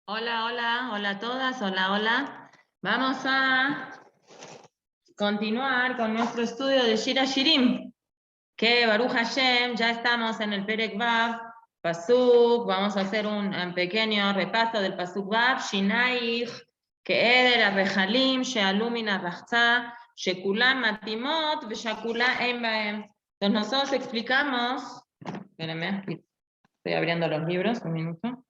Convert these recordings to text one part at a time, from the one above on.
Hola, hola, hola a todas, hola, hola. Vamos a continuar con nuestro estudio de Shira Shirim, que Baruch Hashem, ya estamos en el Perek Vav, Pasuk, vamos a hacer un pequeño repaso del Pasuk Vav, Shinaich, Keeder Arrejalim, Shealu min Arrachza, Shekulam Matimot, Veshakula Ein Baem. Entonces nosotros explicamos, espérenme, estoy abriendo los libros, un minuto.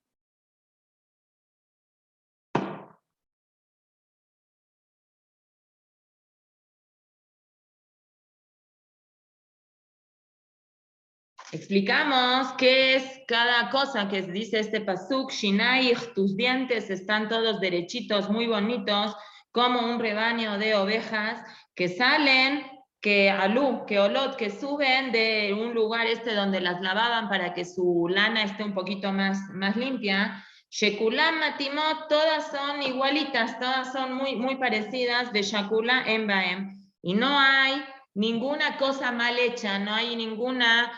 Explicamos qué es cada cosa que dice este pasuk, Shinaich, tus dientes están todos derechitos, muy bonitos, como un rebaño de ovejas que salen, que olot, que suben de un lugar donde las lavaban para que su lana esté un poquito más limpia. Shekulam Matimot, todas son igualitas, todas son muy parecidas, de Shakula en Baem. Y no hay ninguna cosa mal hecha, no hay ninguna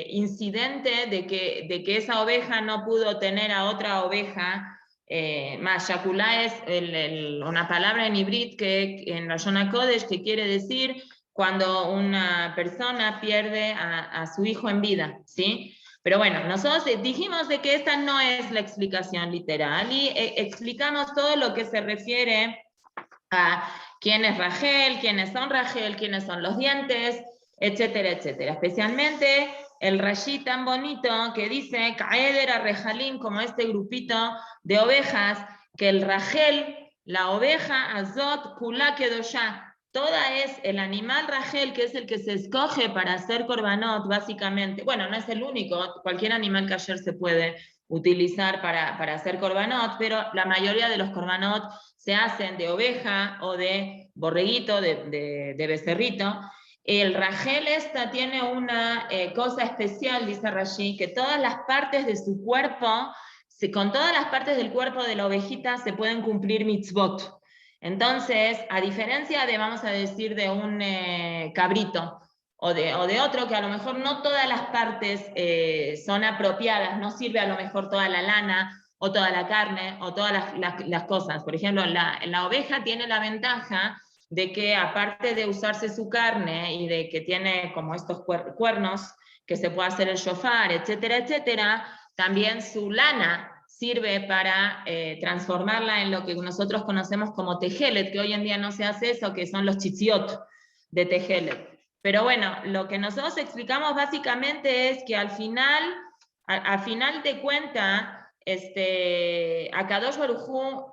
incidente de que esa oveja no pudo tener a otra oveja. Más Shakulá es una palabra en hibrid que en la Shona Kodesh que quiere decir cuando una persona pierde a su hijo en vida, ¿sí? Pero bueno, nosotros dijimos de que esta no es la explicación literal y explicamos todo lo que se refiere a quién es Rachel, quiénes son los dientes, etcétera, etcétera. Especialmente el Rashi tan bonito que dice, Kaeder a Rejalim, como este grupito de ovejas, que el Rachel, la oveja, Azot, Kula Kedosha, toda es el animal Rachel, que es el que se escoge para hacer korbanot, básicamente. Bueno, no es el único, cualquier animal que ayer se puede utilizar para hacer korbanot, pero la mayoría de los korbanot se hacen de oveja o de borreguito, de becerrito. El Rachel esta tiene una cosa especial, dice Rashi, que todas las partes de su cuerpo, con todas las partes del cuerpo de la ovejita se pueden cumplir mitzvot. Entonces, a diferencia de, vamos a decir, de un cabrito, o de otro que a lo mejor no todas las partes son apropiadas, no sirve a lo mejor toda la lana, o toda la carne, o todas las cosas. Por ejemplo, la oveja tiene la ventaja de que aparte de usarse su carne y de que tiene como estos cuernos, que se puede hacer el shofar, etcétera, etcétera, también su lana sirve para transformarla en lo que nosotros conocemos como tejelet, que hoy en día no se hace eso, que son los chitziot de tejelet. Pero bueno, lo que nosotros explicamos básicamente es que al final de cuentas, Akadosh Baruj Hu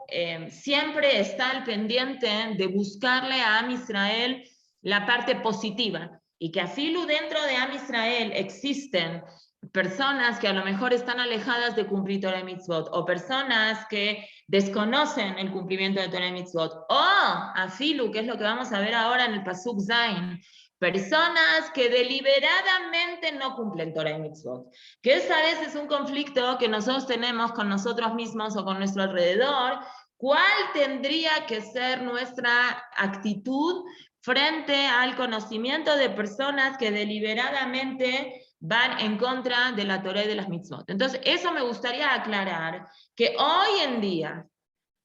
siempre está al pendiente de buscarle a Am Israel la parte positiva, y que afilu dentro de Am Israel existen personas que a lo mejor están alejadas de cumplir Torah y Mitzvot, o personas que desconocen el cumplimiento de Torah y Mitzvot, o afilu, que es lo que vamos a ver ahora en el Pasuk Zain, personas que deliberadamente no cumplen Torah y Mitzvot, que esa vez es un conflicto que nosotros tenemos con nosotros mismos o con nuestro alrededor. ¿Cuál tendría que ser nuestra actitud frente al conocimiento de personas que deliberadamente van en contra de la Torah y de las mitzvot? Entonces, eso me gustaría aclarar, que hoy en día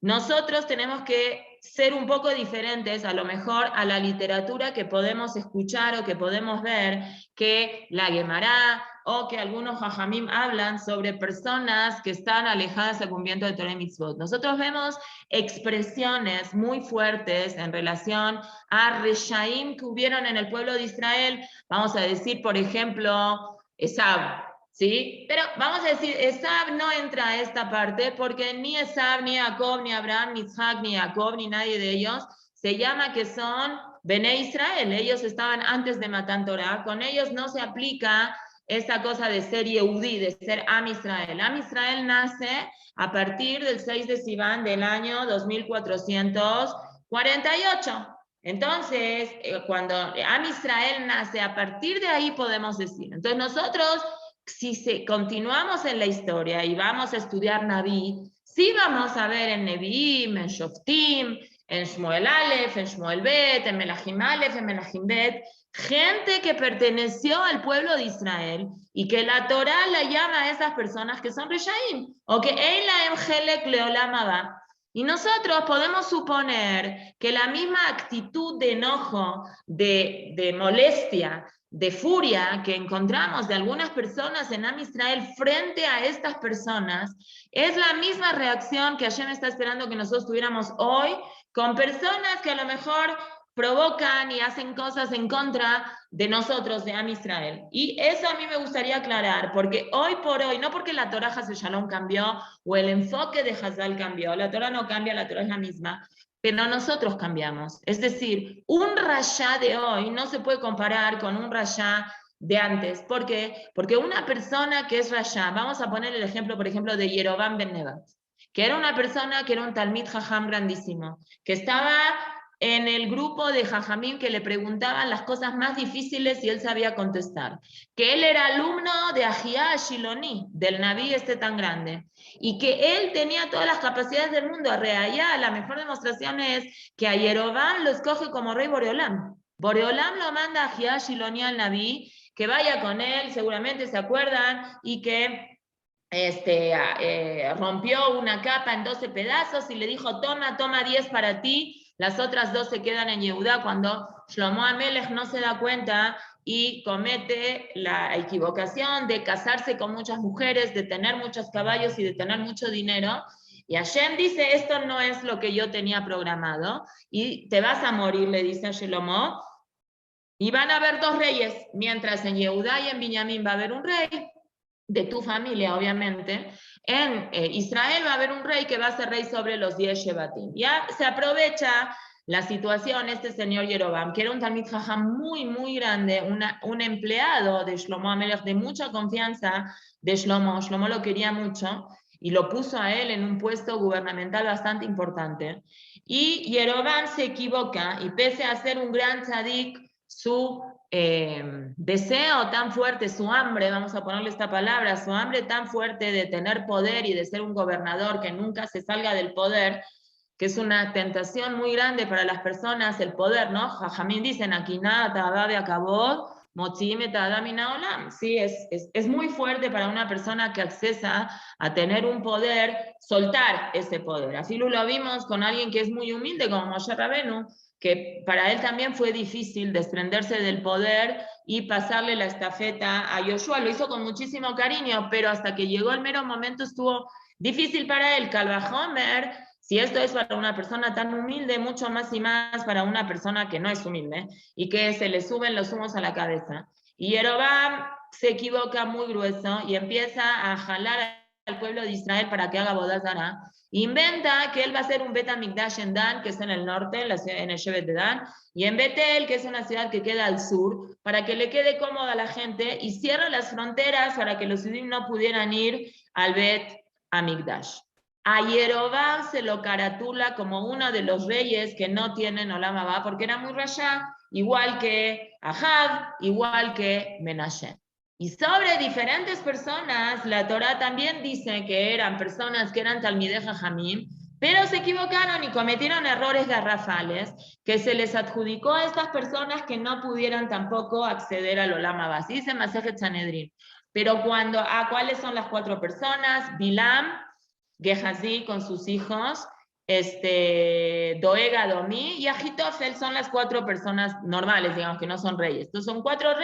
nosotros tenemos que ser un poco diferentes, a lo mejor, a la literatura que podemos escuchar o que podemos ver, que la Gemara o que algunos hajamim hablan sobre personas que están alejadas del cumplimiento de Torah y Mitzvot. Nosotros vemos expresiones muy fuertes en relación a reshaim que hubieron en el pueblo de Israel. Vamos a decir, por ejemplo, Esab, ¿sí? Pero vamos a decir, Esab no entra a esta parte porque ni Esab, ni Jacob, ni Abraham, ni Isaac, ni Jacob, ni nadie de ellos se llama que son Bene Israel. Ellos estaban antes de Matan Torah. Con ellos no se aplica esta cosa de ser Yehudí, de ser Am Israel. Am Israel nace a partir del 6 de Sivan del año 2448. Entonces, cuando Am Israel nace, a partir de ahí podemos decir. Entonces nosotros, si continuamos en la historia y vamos a estudiar Naví, sí vamos a ver en Nevi'im, en Shoftim, en Shmuel Aleph, en Shmuel Bet, en Melachim Aleph, en Melachim Bet, gente que perteneció al pueblo de Israel y que la Torá la llama a esas personas que son Reshaim, o que Ein Lahem Helek Leolam Haba. Y nosotros podemos suponer que la misma actitud de enojo, de molestia, de furia que encontramos de algunas personas en Am Israel frente a estas personas, es la misma reacción que Hashem está esperando que nosotros tuviéramos hoy con personas que a lo mejor provocan y hacen cosas en contra de nosotros, de Am Israel. Y eso a mí me gustaría aclarar, porque hoy por hoy, no porque la Torah Haz Shalom cambió o el enfoque de Hazal cambió, la Torah no cambia, la Torah es la misma, pero nosotros cambiamos. Es decir, un rasha de hoy no se puede comparar con un rasha de antes. ¿Por qué? Porque una persona que es rasha, vamos a poner el ejemplo, por ejemplo, de Yerovam ben Nebat, que era una persona que era un Talmid Jajam grandísimo, que estaba en el grupo de Jajamim que le preguntaban las cosas más difíciles y él sabía contestar, que él era alumno de Ahia Shiloni, del Naví este tan grande, y que él tenía todas las capacidades del mundo. A Reaya, la mejor demostración es que a Yerovam lo escoge como rey Boreolam. Boreolam lo manda a Ahia Shiloni al Naví, que vaya con él, seguramente se acuerdan, y que rompió una capa en 12 pedazos y le dijo, toma 10 para ti, las otras 2 se quedan en Yehudá, cuando Shlomo Amelech no se da cuenta y comete la equivocación de casarse con muchas mujeres, de tener muchos caballos y de tener mucho dinero. Y Hashem dice, esto no es lo que yo tenía programado y te vas a morir, le dice a Shlomo, y van a haber 2 reyes, mientras en Yehudá y en Binyamin va a haber un rey, de tu familia, obviamente, en Israel va a haber un rey que va a ser rey sobre los 10 Shevatim. Ya se aprovecha la situación, este señor Yerovam, que era un Talmid Jajam muy, muy grande, un empleado de Shlomo Amelech de mucha confianza de Shlomo. Shlomo lo quería mucho y lo puso a él en un puesto gubernamental bastante importante. Y Yerovam se equivoca y pese a ser un gran tzadik, su deseo tan fuerte, su hambre, vamos a ponerle esta palabra, su hambre tan fuerte de tener poder y de ser un gobernador que nunca se salga del poder, que es una tentación muy grande para las personas, el poder, ¿no? Jajamín dicen, aquí nada, de acabó, sí, es muy fuerte para una persona que accesa a tener un poder, soltar ese poder. Así lo vimos con alguien que es muy humilde, como Moshe Rabenu, que para él también fue difícil desprenderse del poder y pasarle la estafeta a Yoshua. Lo hizo con muchísimo cariño, pero hasta que llegó el mero momento estuvo difícil para él. Kalvahomer, si esto es para una persona tan humilde, mucho más y más para una persona que no es humilde y que se le suben los humos a la cabeza. Y Jeroboam se equivoca muy grueso y empieza a jalar al pueblo de Israel para que haga bodas Zará. Inventa que él va a hacer un Bet HaMikdash en Dan, que es en el norte, en el Shevet de Dan, y en Betel, que es una ciudad que queda al sur, para que le quede cómoda a la gente, y cierra las fronteras para que los judíos no pudieran ir al Bet HaMikdash. A Jeroboam se lo caratula como uno de los reyes que no tienen Olam Haba, porque era muy rasha, igual que Ahab, igual que Menashe. Y sobre diferentes personas, la Torá también dice que eran personas que eran Talmidei Jajamim, pero se equivocaron y cometieron errores garrafales que se les adjudicó a estas personas que no pudieran tampoco acceder al Olam Haba. Así dice Masejet Sanedrín. Pero ¿cuáles son las 4 personas? Bilam, Gehazi con sus hijos, Doeg, Adomí y Ahitofel son las 4 personas normales, digamos, que no son reyes. Entonces son 3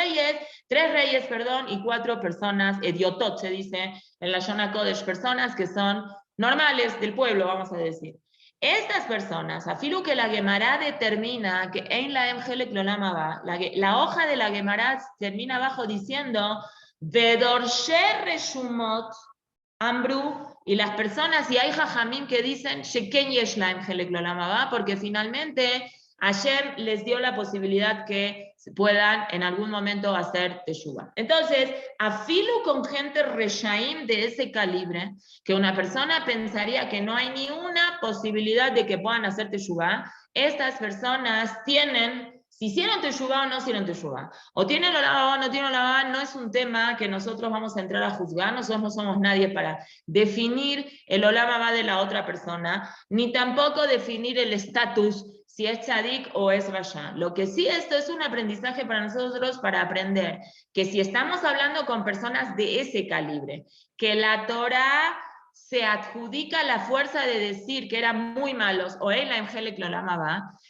reyes, y 4 personas, ediotot se dice en la Shona Kodesh, personas que son normales del pueblo, vamos a decir. Estas personas, afilu que la Gemara determina que en la Helek Lolam Haba, la hoja de la Gemara termina abajo diciendo Vedorshe Reshumot Ambru, y las personas, y hay jajamim que dicen Sheken Yesh Lahem Helek Lolam Haba, porque finalmente ayer les dio la posibilidad que puedan en algún momento hacer teshuva. Entonces, afilu con gente reshaim de ese calibre, que una persona pensaría que no hay ni una posibilidad de que puedan hacer teshuva, estas personas tienen Si hicieron teshuvá o no hicieron teshuvá, o tienen olam o no tienen olam, no es un tema que nosotros vamos a entrar a juzgar, nosotros no somos nadie para definir el olam de la otra persona, ni tampoco definir el estatus, si es tzadik o es rasha. Lo que sí, esto es un aprendizaje para nosotros para aprender que si estamos hablando con personas de ese calibre, que la Torah se adjudica la fuerza de decir que eran muy malos, o él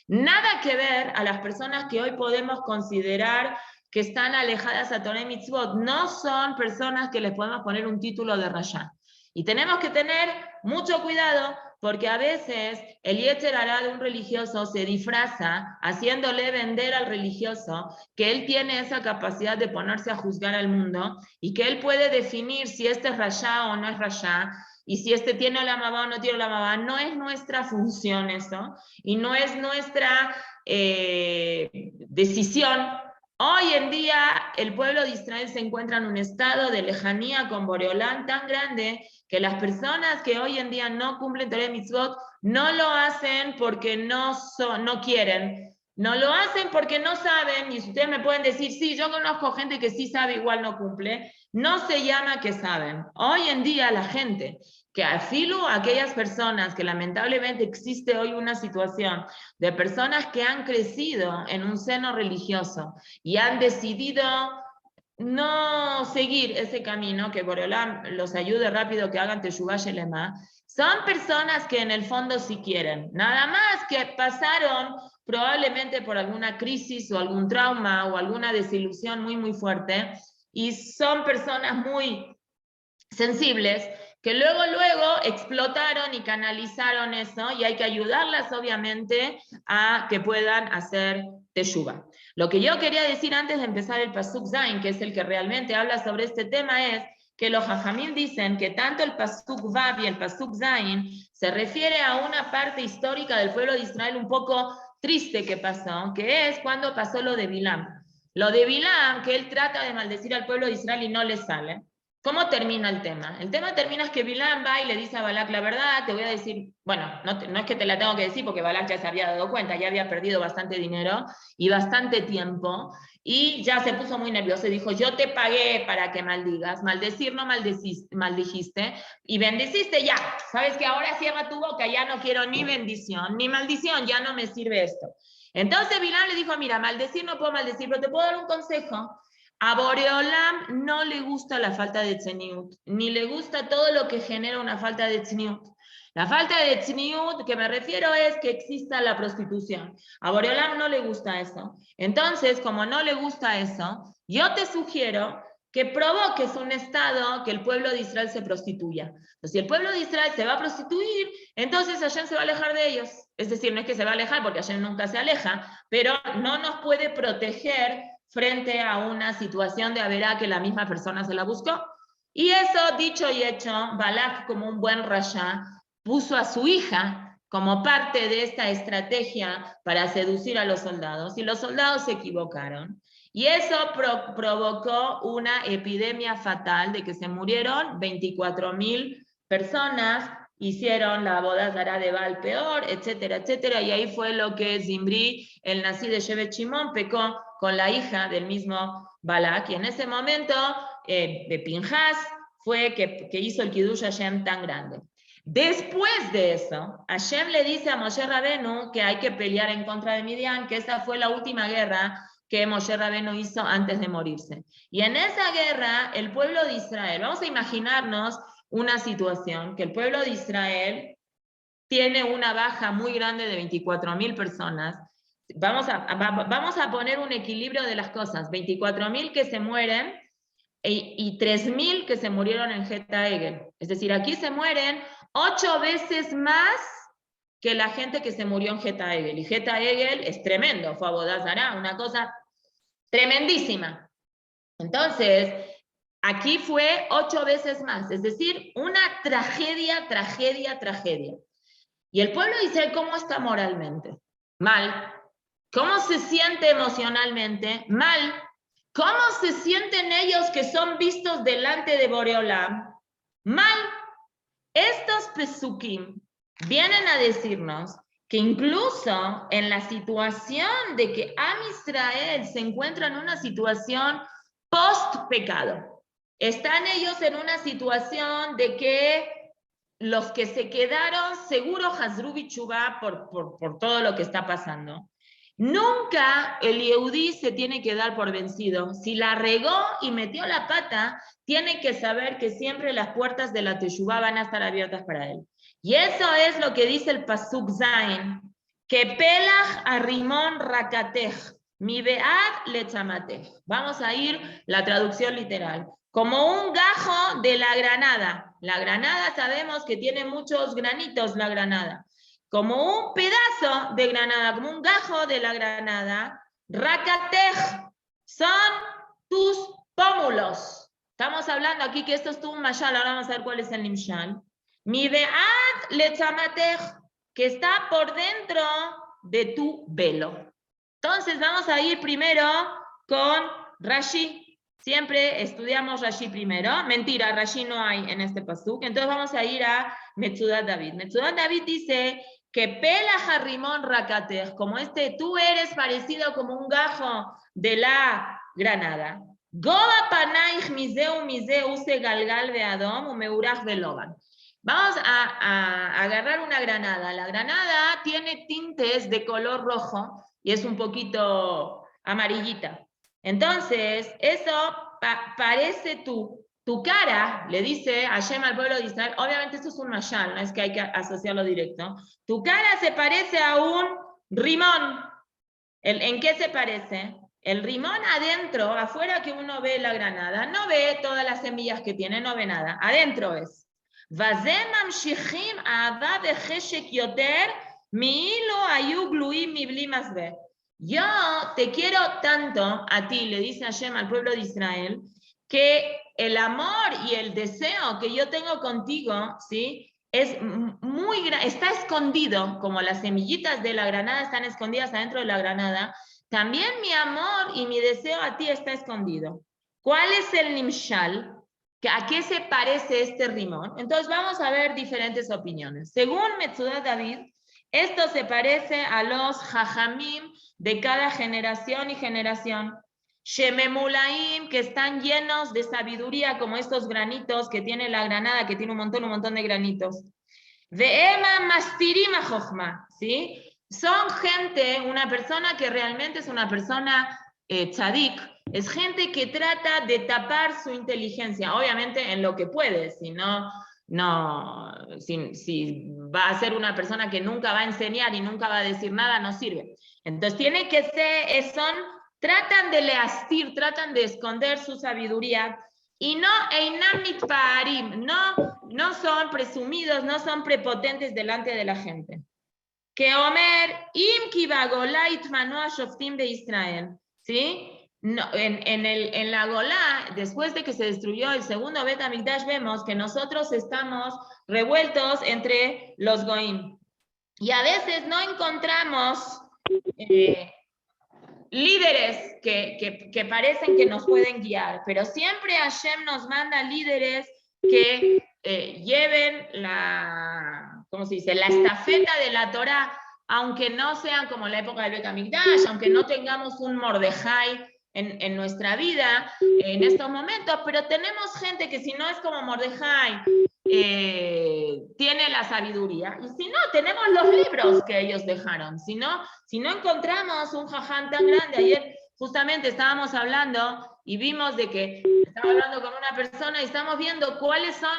nada que ver a las personas que hoy podemos considerar que están alejadas a Torah y Mitzvot. No son personas que les podemos poner un título de rasha. Y tenemos que tener mucho cuidado, porque a veces el yetzer hará de un religioso se disfraza haciéndole vender al religioso que él tiene esa capacidad de ponerse a juzgar al mundo y que él puede definir si este es rasha o no es rasha, y si este tiene olam haba o no tiene olam haba. No es nuestra función eso, y no es nuestra decisión. Hoy en día el pueblo de Israel se encuentra en un estado de lejanía con Boreolán tan grande que las personas que hoy en día no cumplen Torah y Mitzvot no lo hacen porque no quieren, no lo hacen porque no saben, y ustedes me pueden decir, sí, yo conozco gente que sí sabe, igual no cumple, no se llama que saben. Hoy en día la gente, que afilo a aquellas personas que lamentablemente existe hoy una situación de personas que han crecido en un seno religioso y han decidido no seguir ese camino, que Boreolam los ayude rápido, que hagan Teshuvah Shelema, son personas que en el fondo sí quieren, nada más que pasaron probablemente por alguna crisis o algún trauma o alguna desilusión muy muy fuerte, y son personas muy sensibles que luego explotaron y canalizaron eso, y hay que ayudarlas obviamente a que puedan hacer teshuvah. Lo que yo quería decir antes de empezar el Pasuk Zain, que es el que realmente habla sobre este tema, es que los Jajamim dicen que tanto el Pasuk Vav y el Pasuk Zain se refiere a una parte histórica del pueblo de Israel un poco triste que pasó, que es cuando pasó lo de Bilam. Lo de Bilam, que él trata de maldecir al pueblo de Israel y no le sale. ¿Cómo termina el tema? El tema termina es que Bilam va y le dice a Balak la verdad, te voy a decir, bueno, no es que te la tengo que decir porque Balak ya se había dado cuenta, ya había perdido bastante dinero y bastante tiempo, y ya se puso muy nervioso y dijo, yo te pagué para que maldigas, maldecir no maldijiste, y bendeciste ya, sabes que ahora cierra tu boca, ya no quiero ni bendición, ni maldición, ya no me sirve esto. Entonces Bilam le dijo, mira, maldecir no puedo maldecir, pero te puedo dar un consejo. A Boreolam no le gusta la falta de tzniut, ni le gusta todo lo que genera una falta de tzniut. La falta de tzniut, que me refiero, es que exista la prostitución. A Boreolam no le gusta eso. Entonces, como no le gusta eso, yo te sugiero que provoques un estado que el pueblo de Israel se prostituya. Entonces, si el pueblo de Israel se va a prostituir, entonces Hashem se va a alejar de ellos. Es decir, no es que se va a alejar, porque Hashem nunca se aleja, pero no nos puede proteger frente a una situación de haberá que la misma persona se la buscó. Y eso, dicho y hecho, Balak, como un buen rasha, puso a su hija como parte de esta estrategia para seducir a los soldados, y los soldados se equivocaron. Y eso provocó una epidemia fatal de que se murieron 24,000 personas, hicieron la boda zará de Baal peor, etcétera, etcétera, y ahí fue lo que Zimri, el nací de Shevet Shimon, pecó con la hija del mismo Balak, y en ese momento de Pinjas fue que hizo el Kiddush Hashem tan grande. Después de eso, Hashem le dice a Moshe Rabenu que hay que pelear en contra de Midian, que esa fue la última guerra que Moshe Rabenu hizo antes de morirse. Y en esa guerra, el pueblo de Israel, vamos a imaginarnos una situación, que el pueblo de Israel tiene una baja muy grande de 24,000 personas. Vamos a poner un equilibrio de las cosas, 24,000 que se mueren y 3,000 que se murieron en Geta Egel. Es decir, aquí se mueren 8 veces más que la gente que se murió en Geta Egel. Y Geta Egel es tremendo, fue Avodah Zará, una cosa tremendísima. Entonces, aquí fue 8 veces más, es decir, una tragedia, tragedia, tragedia. Y el pueblo de Israel, ¿cómo está moralmente? Mal. ¿Cómo se siente emocionalmente? Mal. ¿Cómo se sienten ellos que son vistos delante de Boreolam? Mal. Estos pesukim vienen a decirnos que incluso en la situación de que Am Israel se encuentra en una situación post-pecado, están ellos en una situación de que los que se quedaron seguro Hazru Bichubá por todo lo que está pasando. Nunca el Yehudí se tiene que dar por vencido. Si la regó y metió la pata, tiene que saber que siempre las puertas de la Teshuvá van a estar abiertas para él. Y eso es lo que dice el Pasuk Zain, que pelach a Rimón rakatej, mi bead le chamatej. Vamos a ir la traducción literal. Como un gajo de la granada. La granada sabemos que tiene muchos granitos la granada. Como un pedazo de granada, como un gajo de la granada. Rakatej son tus pómulos. Estamos hablando aquí que esto es un mashal, ahora vamos a ver cuál es el nimshal. Mi bead le chamatej, que está por dentro de tu velo. Entonces vamos a ir primero con Rashi. Siempre estudiamos Rashi primero. Mentira, Rashi no hay en este pasuk. Entonces vamos a ir a Metzudat David. Metzudat David dice que Pelach Harimón Rakatej, como tú eres parecido como un gajo de la granada. Goba Panaich Miseu Miseu se galgal beadom u meurach veloban. Vamos a agarrar una granada. La granada tiene tintes de color rojo y es un poquito amarillita. Entonces, eso parece tu cara, le dice Hashem al pueblo de Israel. Obviamente esto es un mashal, no es que hay que asociarlo directo. Tu cara se parece a un rimón. ¿En qué se parece? El rimón adentro, afuera que uno ve la granada, no ve todas las semillas que tiene, no ve nada. Adentro es. Yo te quiero tanto a ti, le dice Hashem al pueblo de Israel, que el amor y el deseo que yo tengo contigo, ¿sí? Es está escondido, como las semillitas de la granada están escondidas adentro de la granada, también mi amor y mi deseo a ti está escondido. ¿Cuál es el nimshal? ¿A qué se parece este rimón? Entonces vamos a ver diferentes opiniones. Según Metzudat David, esto se parece a los jajamim de cada generación y generación. Shememulaim, que están llenos de sabiduría, como estos granitos que tiene la granada, que tiene un montón de granitos. Ve'ema mastirima jochma, ¿sí? Son gente, una persona que realmente es una persona tzadik, es gente que trata de tapar su inteligencia, obviamente en lo que puede, si va a ser una persona que nunca va a enseñar y nunca va a decir nada, no sirve. Entonces tiene que ser, tratan de leastir, tratan de esconder su sabiduría y no einamit paarim, no son presumidos, no son prepotentes delante de la gente. Que Omer, im kibagolait manoa shoftim de Israel, ¿sí? No, en la Golá, después de que se destruyó el segundo Bet HaMikdash, vemos que nosotros estamos revueltos entre los Goim. Y a veces no encontramos líderes que parecen que nos pueden guiar, pero siempre Hashem nos manda líderes que lleven ¿cómo se dice? La estafeta de la Torah, aunque no sean como la época del Bet HaMikdash, aunque no tengamos un Mordejai en nuestra vida en estos momentos, pero tenemos gente que si no es como Mordejai, tiene la sabiduría, y si no, tenemos los libros que ellos dejaron. Si no encontramos un jaján tan grande, ayer justamente estábamos hablando y vimos de que estaba hablando con una persona y estamos viendo cuáles son,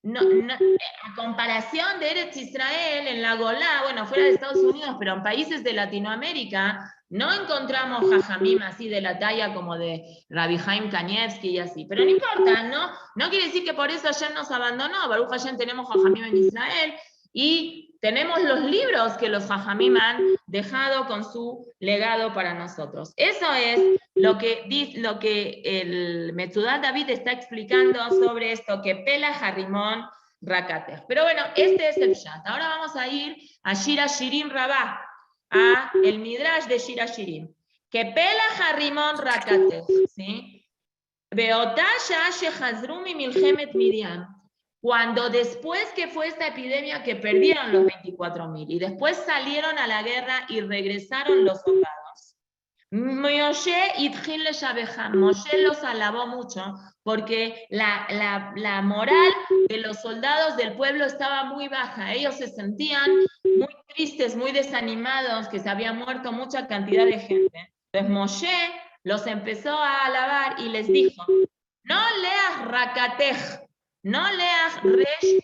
a comparación de Eretz Israel en la Golá, bueno, fuera de Estados Unidos, pero en países de Latinoamérica, no encontramos jajamim así de la talla como de Rabbi Haim Kanievski y así, pero no importa, no quiere decir que por eso Hashem nos abandonó. Baruch Hashem, tenemos jajamim en Israel y tenemos los libros que los jajamim han dejado con su legado para nosotros. Eso es lo que el Metzudat David está explicando sobre esto, que Pelach Harimón Rakatej. Pero bueno, este es el Shat. Ahora vamos a ir a Shira Shirim Rabá, a el Midrash de Shira Shirim. Que Pelach Harimón Rakatej, ¿sí? Beotá Shah Shehazru mi Milchemet Miriam. cuando después que fue esta epidemia que perdieron los 24.000 y después salieron a la guerra y regresaron los soldados, Moshe los alabó mucho porque la moral de los soldados del pueblo estaba muy baja. Ellos se sentían muy tristes, muy desanimados, que se había muerto mucha cantidad de gente. Entonces Moshe los empezó a alabar y les dijo, no leas Rakatej, no leas Resh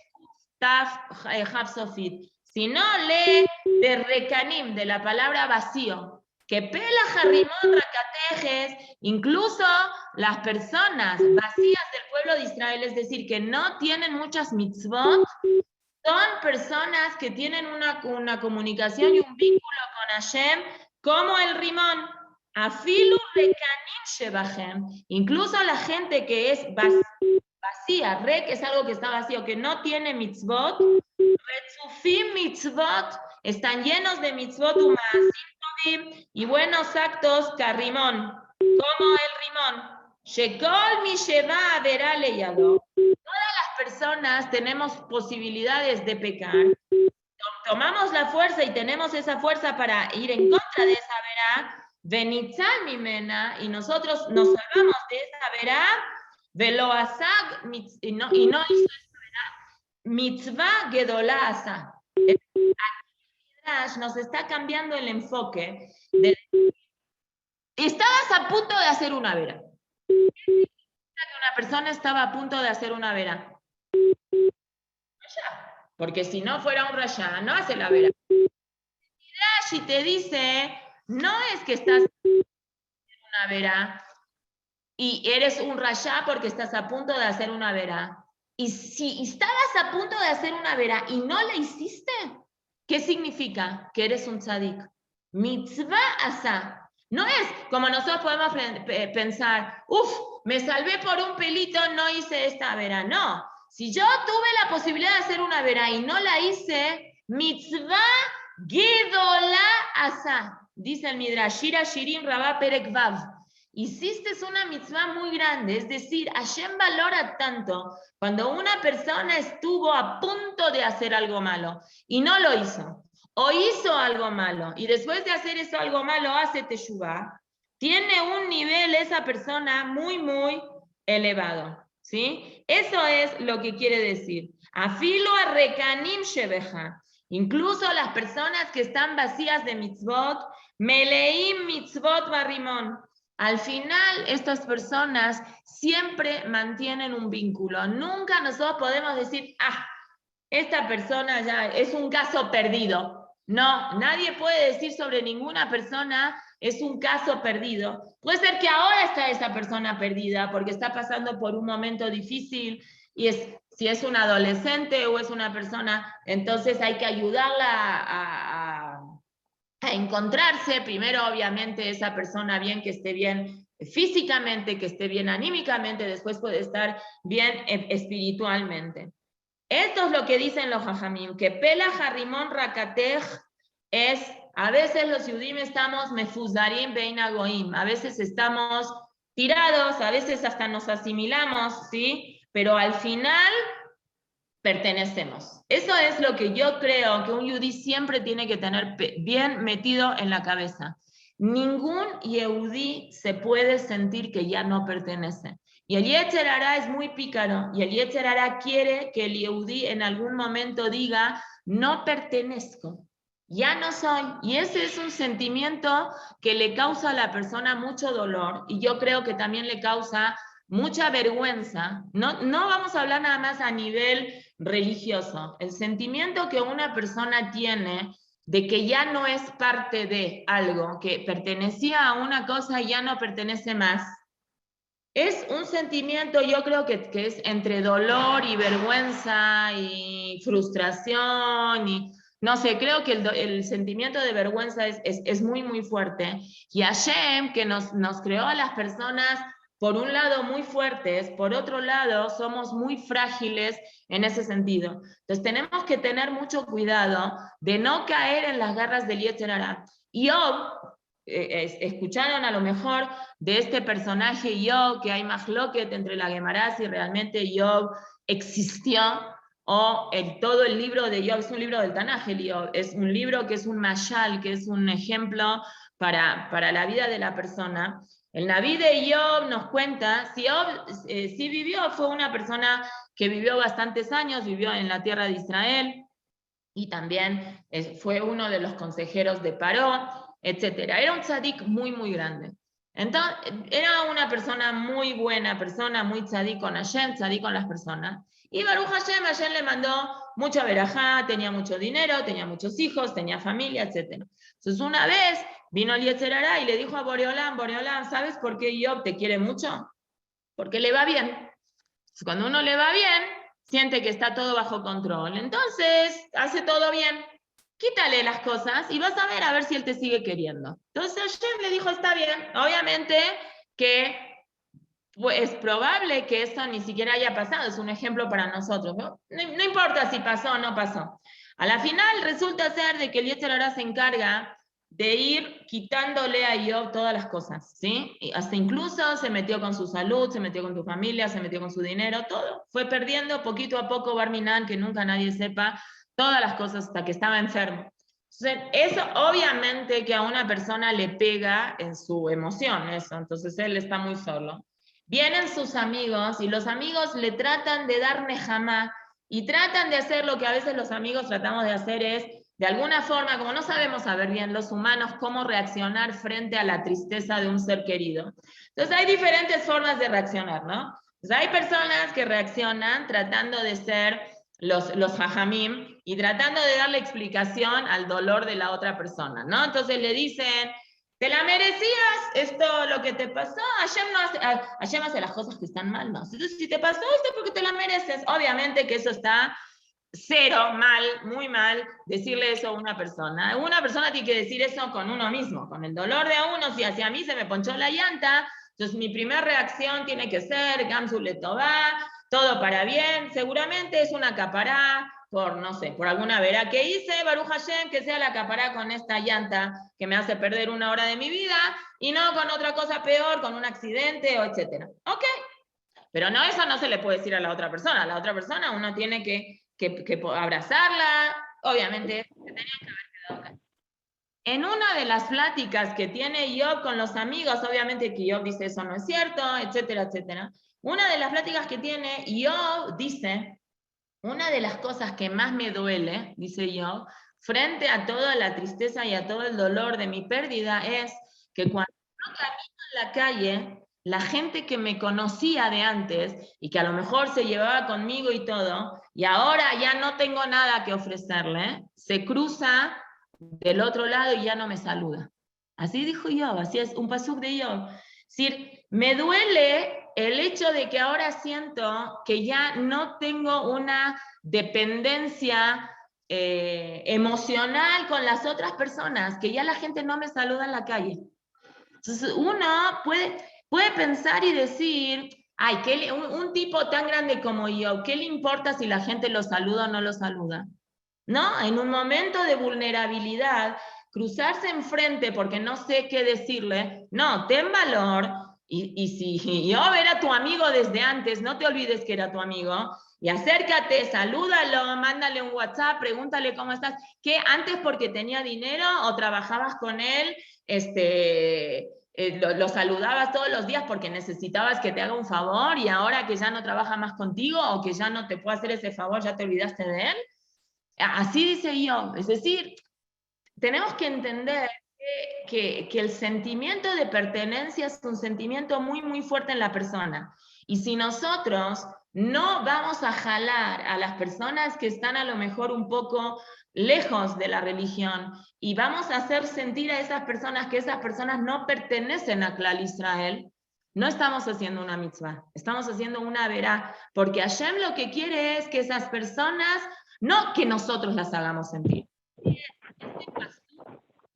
Taf Hafsofit, sino lee de Rekanim, de la palabra vacío, que Pela Jarrimón Rakatejes, incluso las personas vacías del pueblo de Israel, es decir, que no tienen muchas mitzvot, son personas que tienen una comunicación y un vínculo con Hashem, como el rimón. Afilu Rekanim Shebahem, incluso la gente que es vacía, rek es algo que está vacío, que no tiene mitzvot, Retzufim mitzvot, están llenos de mitzvot umasim y buenos actos, carrimón, como el rimón. Shekol mi sheva verá leyado. Todas las personas tenemos posibilidades de pecar. Tomamos la fuerza y tenemos esa fuerza para ir en contra de esa verá, venitzal mimena, y nosotros nos salvamos de esa verá, velo asag, y no hizo esa verá, mitzvah gedolá asa. Nos está cambiando el enfoque. Estabas a punto de hacer una vera. ¿Qué significa que una persona estaba a punto de hacer una vera? Porque si no fuera un rasha, no hace la vera. Si te dice, no es que estás haciendo una vera y eres un rasha porque estás a punto de hacer una vera. Y si estabas a punto de hacer una vera y no la hiciste, ¿qué significa? Que eres un tzadik. Mitzvah asa. No es como nosotros podemos pensar, me salvé por un pelito, no hice esta vera. No, si yo tuve la posibilidad de hacer una vera y no la hice, mitzvah gedolá asa. Dice el Midrash, Shira Shirim Rabá Perek Vav. Hiciste una mitzvah muy grande, es decir, Hashem valora tanto cuando una persona estuvo a punto de hacer algo malo y no lo hizo, o hizo algo malo, y después de hacer eso algo malo hace teshuvah, tiene un nivel esa persona muy, muy elevado, ¿sí? Eso es lo que quiere decir. Afilo a rekanim shebeja, incluso las personas que están vacías de mitzvot, meleim mitzvot barrimón. Al final, estas personas siempre mantienen un vínculo. Nunca nosotros podemos decir, esta persona ya es un caso perdido. No, nadie puede decir sobre ninguna persona es un caso perdido. Puede ser que ahora está esa persona perdida porque está pasando por un momento difícil y si es un adolescente o es una persona, entonces hay que ayudarla a encontrarse, primero obviamente esa persona bien, que esté bien físicamente, que esté bien anímicamente, después puede estar bien espiritualmente. Esto es lo que dicen los hajamim, que Pela Jarrimón Rakatej es, a veces los yudim estamos mefuzdarim beina goim, a veces estamos tirados, a veces hasta nos asimilamos, ¿sí? Pero al final pertenecemos. Eso es lo que yo creo que un yudí siempre tiene que tener bien metido en la cabeza. Ningún yehudí se puede sentir que ya no pertenece. Y el Yetzer Hará es muy pícaro, y el Yetzer Hará quiere que el yehudí en algún momento diga, no pertenezco, ya no soy. Y ese es un sentimiento que le causa a la persona mucho dolor, y yo creo que también le causa mucha vergüenza. No vamos a hablar nada más a nivel religioso. El sentimiento que una persona tiene de que ya no es parte de algo, que pertenecía a una cosa y ya no pertenece más, es un sentimiento, yo creo que es entre dolor y vergüenza y frustración y no sé, creo que el sentimiento de vergüenza es muy, muy fuerte. Y Hashem, que nos creó a las personas, por un lado, muy fuertes, por otro lado, somos muy frágiles en ese sentido. Entonces, tenemos que tener mucho cuidado de no caer en las garras del Yetzer Hará. Y escucharon a lo mejor de este personaje Job, que hay mahloket entre la Gemara si realmente Job existió, o todo el libro de Job, es un libro del Tanaj, es un libro que es un mashal, que es un ejemplo para la vida de la persona. El Naví de Job nos cuenta, si Job sí vivió, fue una persona que vivió bastantes años, vivió en la tierra de Israel, y también fue uno de los consejeros de Paró, etc. Era un tzadik muy, muy grande. Entonces, era una persona muy buena persona, muy tzadik con Hashem, tzadik con las personas. Y Baruch Hashem, Hashem le mandó mucha verajá, tenía mucho dinero, tenía muchos hijos, tenía familia, etc. Entonces una vez vino el Yetzer Hará y le dijo a Boreolam, ¿sabes por qué Job te quiere mucho? Porque le va bien. Entonces, cuando uno le va bien, siente que está todo bajo control. Entonces, hace todo bien. Quítale las cosas y vas a ver si él te sigue queriendo. Entonces Hashem le dijo, está bien. Obviamente que es probable que esto ni siquiera haya pasado, es un ejemplo para nosotros, ¿no? No importa si pasó o no pasó. A la final resulta ser de que el Yetzer Hará se encarga de ir quitándole a Job todas las cosas, ¿sí? Y hasta incluso se metió con su salud, se metió con tu familia, se metió con su dinero, todo. Fue perdiendo poquito a poco Barminan, que nunca nadie sepa, todas las cosas hasta que estaba enfermo. Entonces, eso obviamente que a una persona le pega en su emoción, eso. Entonces él está muy solo. Vienen sus amigos y los amigos le tratan de dar nejamá y tratan de hacer lo que a veces los amigos tratamos de hacer es, de alguna forma, como no sabemos saber bien los humanos cómo reaccionar frente a la tristeza de un ser querido. Entonces hay diferentes formas de reaccionar, ¿no? Entonces hay personas que reaccionan tratando de ser los jajamim y tratando de darle explicación al dolor de la otra persona, ¿no? Entonces le dicen, ¿te la merecías esto lo que te pasó? Hashem hace las cosas que están mal, ¿no? Entonces, si te pasó esto es porque te la mereces. Obviamente que eso está cero, mal, muy mal, decirle eso a una persona. Una persona tiene que decir eso con uno mismo, con el dolor de uno. Si hacia mí se me ponchó la llanta, entonces mi primera reacción tiene que ser, Gamsu Letová, todo para bien. Seguramente es una capará, por, no sé, por alguna vera que hice, Baruch Hashem, que sea la capará con esta llanta que me hace perder 1 hora de mi vida, y no con otra cosa peor, con un accidente, o etcétera. ¿Ok? Pero no, eso no se le puede decir a la otra persona. A la otra persona uno tiene que abrazarla, obviamente, se tenían que haber quedado acá. En una de las pláticas que tiene Job con los amigos, obviamente que Job dice eso no es cierto, etcétera, etcétera. Una de las pláticas que tiene, Job dice, una de las cosas que más me duele, dice Job, frente a toda la tristeza y a todo el dolor de mi pérdida, es que cuando yo camino en la calle, la gente que me conocía de antes y que a lo mejor se llevaba conmigo y todo, y ahora ya no tengo nada que ofrecerle, se cruza del otro lado y ya no me saluda. Así dijo Job, así es un pasuk de Job. Es decir, me duele el hecho de que ahora siento que ya no tengo una dependencia emocional con las otras personas, que ya la gente no me saluda en la calle. Entonces uno puede pensar y decir, ay, un tipo tan grande como yo, ¿qué le importa si la gente lo saluda o no lo saluda? ¿No? En un momento de vulnerabilidad, cruzarse enfrente porque no sé qué decirle, no, ten valor, y si yo era tu amigo desde antes, no te olvides que era tu amigo, y acércate, salúdalo, mándale un WhatsApp, pregúntale cómo estás, ¿qué antes porque tenía dinero o trabajabas con él, lo saludabas todos los días porque necesitabas que te haga un favor y ahora que ya no trabaja más contigo o que ya no te puede hacer ese favor, ya te olvidaste de él? Así dice yo, es decir, tenemos que entender que el sentimiento de pertenencia es un sentimiento muy, muy fuerte en la persona. Y si nosotros no vamos a jalar a las personas que están a lo mejor un poco lejos de la religión y vamos a hacer sentir a esas personas que esas personas no pertenecen a Klal Israel, no estamos haciendo una mitzvah, estamos haciendo una verá, porque Hashem lo que quiere es que esas personas, no que nosotros las hagamos sentir.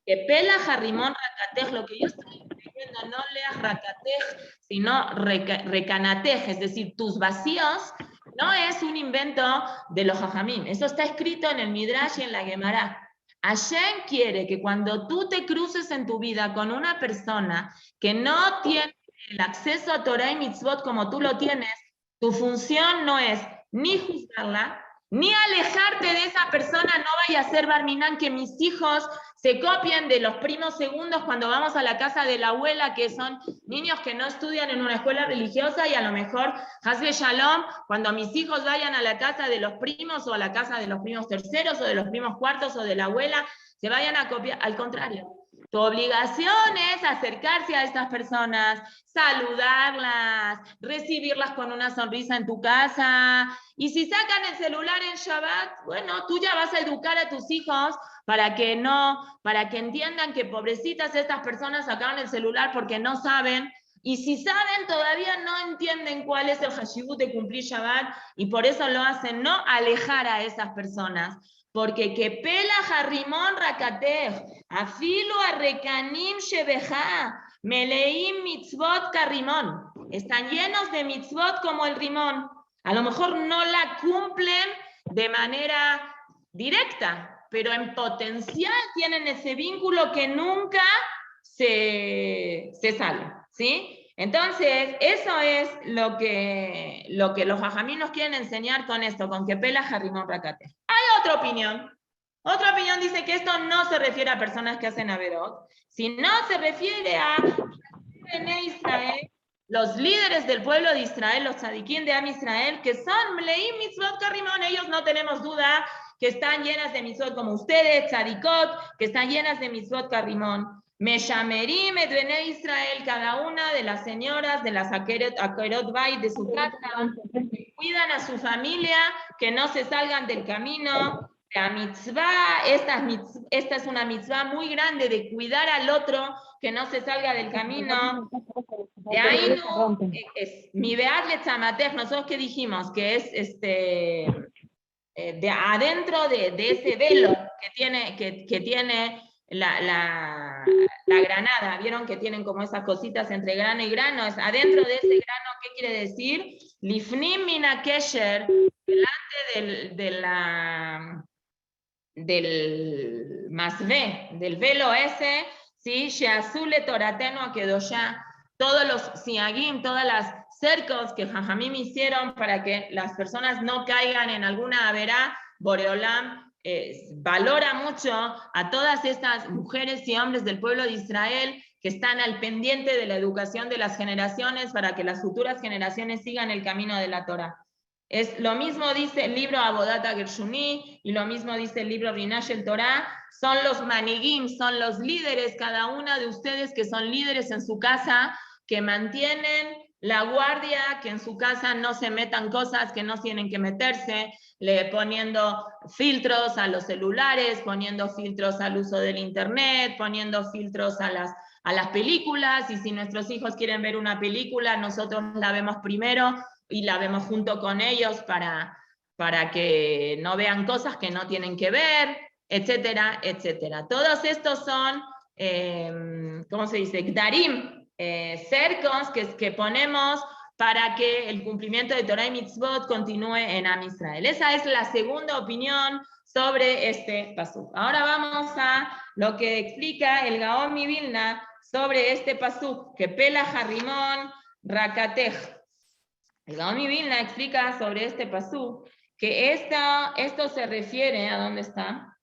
Que pela Jarrimón Racatej, lo que yo estoy escribiendo, no leas Racatej, sino Recanatej, es decir, tus vacíos, no es un invento de los Jajamim, eso está escrito en el Midrash y en la Gemara. Hashem quiere que cuando tú te cruces en tu vida con una persona que no tiene el acceso a Torah y Mitzvot como tú lo tienes, tu función no es ni juzgarla, ni alejarte de esa persona. No vaya a ser Barminán que mis hijos se copien de los primos segundos cuando vamos a la casa de la abuela, que son niños que no estudian en una escuela religiosa, y a lo mejor, Hasbe Shalom, cuando mis hijos vayan a la casa de los primos o a la casa de los primos terceros o de los primos cuartos o de la abuela, se vayan a copiar. Al contrario, tu obligación es acercarse a estas personas, saludarlas, recibirlas con una sonrisa en tu casa. Y si sacan el celular en Shabbat, bueno, tú ya vas a educar a tus hijos para que entiendan que pobrecitas estas personas sacaron el celular porque no saben. Y si saben, todavía no entienden cuál es el hashibut de cumplir Shabbat, y por eso lo hacen, no alejar a esas personas. Porque que pela jarrimón rakatej, afilo arrekanim shebeja, meleim mitzvot carrimón. Están llenos de mitzvot como el rimón. A lo mejor no la cumplen de manera directa, pero en potencial tienen ese vínculo que nunca se sale, ¿sí? Entonces, eso es lo que los jajamín nos quieren enseñar con esto, con que pela jarrimón rakatej. Hay otra opinión. Otra opinión dice que esto no se refiere a personas que hacen averot, sino se refiere a Israel, los líderes del pueblo de Israel, los tzadikim de Am Israel, que son Mleim Mitzvot Carrimón. Ellos no tenemos duda que están llenas de mitzvot como ustedes, tzadikot, que están llenas de mitzvot Carrimón. Meshamerim et Bnei Israel, cada una de las señoras de las Akerot Bait de su casa, que cuidan a su familia, que no se salgan del camino. La mitzvah, esta es una mitzvah muy grande de cuidar al otro, que no se salga del camino. De ahí no, es mi beat le tzamatej, nosotros que dijimos, que es de adentro de ese velo que tiene la granada. ¿Vieron que tienen como esas cositas entre grano y grano? Es adentro de ese grano. ¿Qué quiere decir? Lifnim mina kesher, delante del masvé, del velo ese, ¿sí? Sheazule torateno akedoshá, todos los siagim, todas las cercos que Jajamim hicieron para que las personas no caigan en alguna averá. Boreolam valora mucho a todas estas mujeres y hombres del pueblo de Israel que están al pendiente de la educación de las generaciones para que las futuras generaciones sigan el camino de la Torah. Es lo mismo dice el libro Abodat Gershuni y lo mismo dice el libro Rinash el Torah. Son los manigim, son los líderes, cada una de ustedes que son líderes en su casa, que mantienen la guardia, que en su casa no se metan cosas que no tienen que meterse, poniendo filtros a los celulares, poniendo filtros al uso del internet, poniendo filtros a las películas, y si nuestros hijos quieren ver una película, nosotros la vemos primero y la vemos junto con ellos para que no vean cosas que no tienen que ver, etcétera, etcétera. Todos estos son, ¿cómo se dice? Gdarim, cercos que ponemos para que el cumplimiento de Torah y Mitzvot continúe en Am Israel. Esa es la segunda opinión sobre este pasuk. Ahora vamos a lo que explica el Gaón Mivilna sobre este pasuk, que pela Harrimón Rakatej. El Gaón Mivilna explica sobre este pasuk que esto se refiere, ¿a dónde está?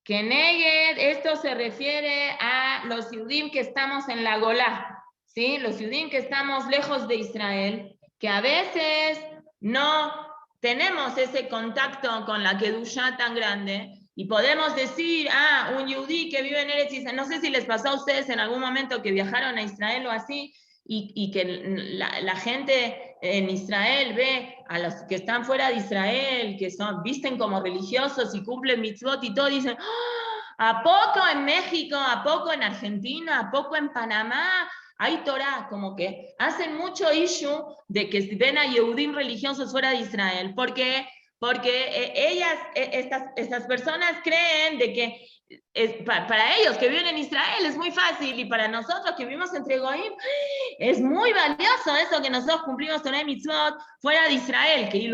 Que Neged, esto se refiere a los Yudim que estamos en la Golá, ¿sí? Los Yudim que estamos lejos de Israel, que a veces no tenemos ese contacto con la Kedushá tan grande, y podemos decir, un Yudí que vive en Eretz Israel. No sé si les pasó a ustedes en algún momento que viajaron a Israel o así, y que la gente en Israel ve a los que están fuera de Israel, que visten como religiosos y cumplen mitzvot y todo, dicen, ¿a poco en México? ¿A poco en Argentina? ¿A poco en Panamá? Hay Torah, como que hacen mucho issue de que ven a Yehudim religiosos fuera de Israel, porque estas personas creen de que para ellos que viven en Israel es muy fácil, y para nosotros que vivimos entre Goim es muy valioso eso que nosotros cumplimos Torah y Mitzvot fuera de Israel, que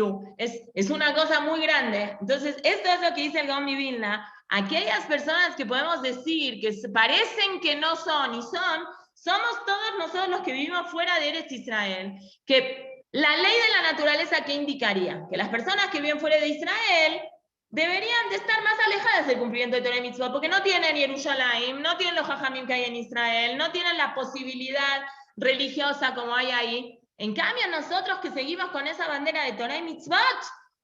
es una cosa muy grande. Entonces, esto es lo que dice el Gaón Mivilna. Aquellas personas que podemos decir que parecen que no son y son, somos todos nosotros los que vivimos fuera de Eretz Israel, que La ley de la naturaleza, ¿qué indicaría? Que las personas que viven fuera de Israel deberían de estar más alejadas del cumplimiento de Torah y Mitzvot, porque no tienen Yerushalayim, no tienen los Jajamim que hay en Israel, no tienen la posibilidad religiosa como hay ahí. En cambio, nosotros que seguimos con esa bandera de Torah y Mitzvot,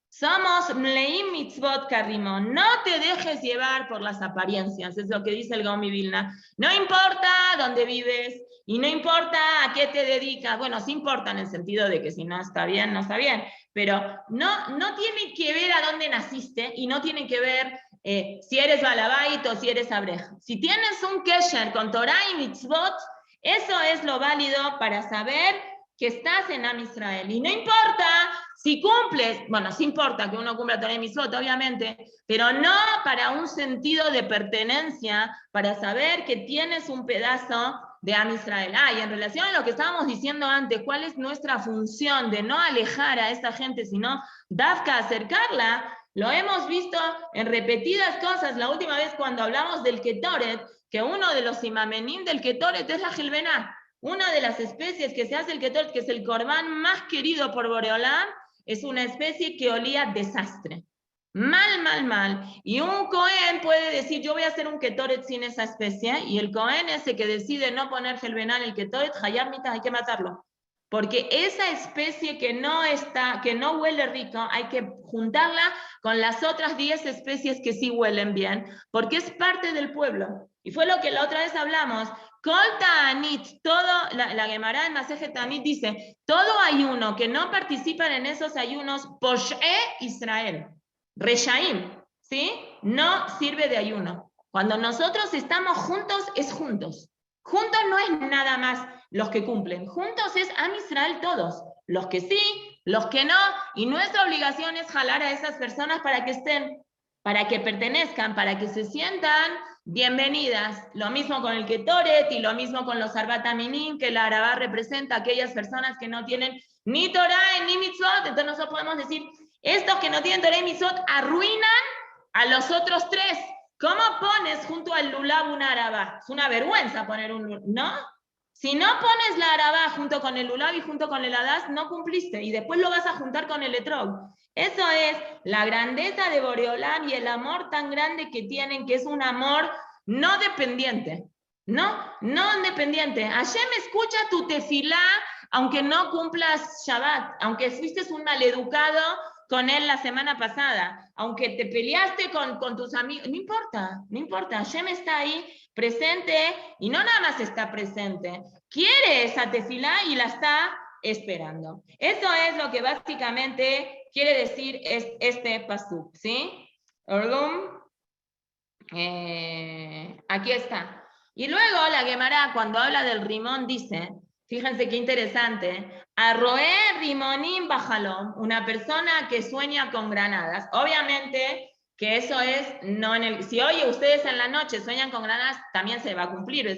somos Mleim Mitzvot Karrimon. No te dejes llevar por las apariencias, es lo que dice el Gaon Vilna. No importa dónde vives y no importa a qué te dedicas. Bueno, sí importa en el sentido de que si no está bien, no está bien. Pero no tiene que ver a dónde naciste y no tiene que ver si eres balabait o si eres abrej. Si tienes un kesher con Torah y Mitzvot, eso es lo válido para saber que estás en Am Israel. Y no importa si cumples, bueno, sí importa que uno cumpla Torah y Mitzvot, obviamente, pero no para un sentido de pertenencia, para saber que tienes un pedazo de Am Israel. Y en relación a lo que estábamos diciendo antes, ¿cuál es nuestra función de no alejar a esta gente, sino Dafka acercarla? Lo hemos visto en repetidas cosas. La última vez cuando hablamos del Ketoret, que uno de los imamenim del Ketoret es la Gelbená. Una de las especies que se hace el Ketoret, que es el corbán más querido por Boreolam, es una especie que olía desastre. Mal. Y un Cohen puede decir, yo voy a hacer un Ketoret sin esa especie, y el Cohen ese que decide no poner Gelbená en el Ketoret, Hayab Mitas, hay que matarlo. Porque esa especie que no huele rico, hay que juntarla con las otras 10 especies que sí huelen bien, porque es parte del pueblo. Y fue lo que la otra vez hablamos. Kol Ta'anit, la Gemara en Masejet Ta'anit dice, todo ayuno que no participan en esos ayunos, Poshe Israel. Reshaim, ¿sí? No sirve de ayuno. Cuando nosotros estamos juntos, es juntos. Juntos no es nada más los que cumplen. Juntos es Am Israel todos. Los que sí, los que no. Y nuestra obligación es jalar a esas personas para que estén, para que pertenezcan, para que se sientan bienvenidas. Lo mismo con el Ketoret y lo mismo con los Arbat Aminim, que la Arabá representa a aquellas personas que no tienen ni Torah ni Mitzvot. Entonces nosotros podemos decir, estos que no tienen Torah y Mitzvot arruinan a los otros tres. ¿Cómo pones junto al lulav una arabá? Es una vergüenza poner un lulav, ¿no? Si no pones la arabá junto con el lulav y junto con el hadas, no cumpliste. Y después lo vas a juntar con el etrog. Eso es la grandeza de Boreolam y el amor tan grande que tienen, que es un amor no dependiente. No dependiente. Hashem escucha tu tefilá, aunque no cumplas Shabbat, aunque fuiste un maleducado con él la semana pasada, aunque te peleaste con tus amigos, no importa, Hashem está ahí presente y no nada más está presente, quiere esa tefilá y la está esperando. Eso es lo que básicamente quiere decir este pasuk, ¿sí? Aquí está. Y luego la Gemara, cuando habla del rimón, dice, fíjense qué interesante, arroé rimonim bajalom, una persona que sueña con granadas. Obviamente que eso es, no en el, si oye ustedes en la noche sueñan con granadas, también se va a cumplir,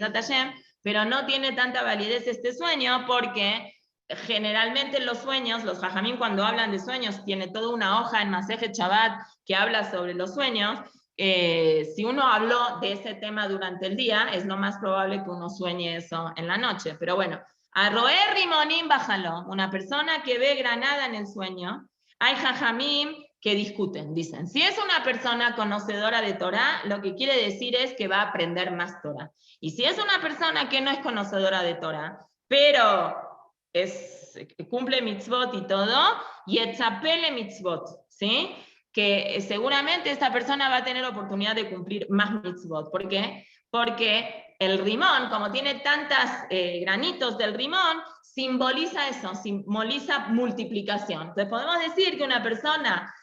pero no tiene tanta validez este sueño porque generalmente los sueños, los jajamín cuando hablan de sueños, tiene toda una hoja en Masejet Shabbat que habla sobre los sueños. Si uno habló de ese tema durante el día, es lo más probable que uno sueñe eso en la noche. Pero bueno, arroer rimonim bájalo, una persona que ve granada en el sueño, hay jajamim que discuten, dicen, si es una persona conocedora de Torah, lo que quiere decir es que va a aprender más Torah. Y si es una persona que no es conocedora de Torah, pero cumple mitzvot y todo, yetzapele mitzvot, ¿sí? Que seguramente esta persona va a tener oportunidad de cumplir más mitzvot. ¿Por qué? Porque el rimón, como tiene tantos granitos del rimón, simboliza eso, simboliza multiplicación. Entonces podemos decir que una persona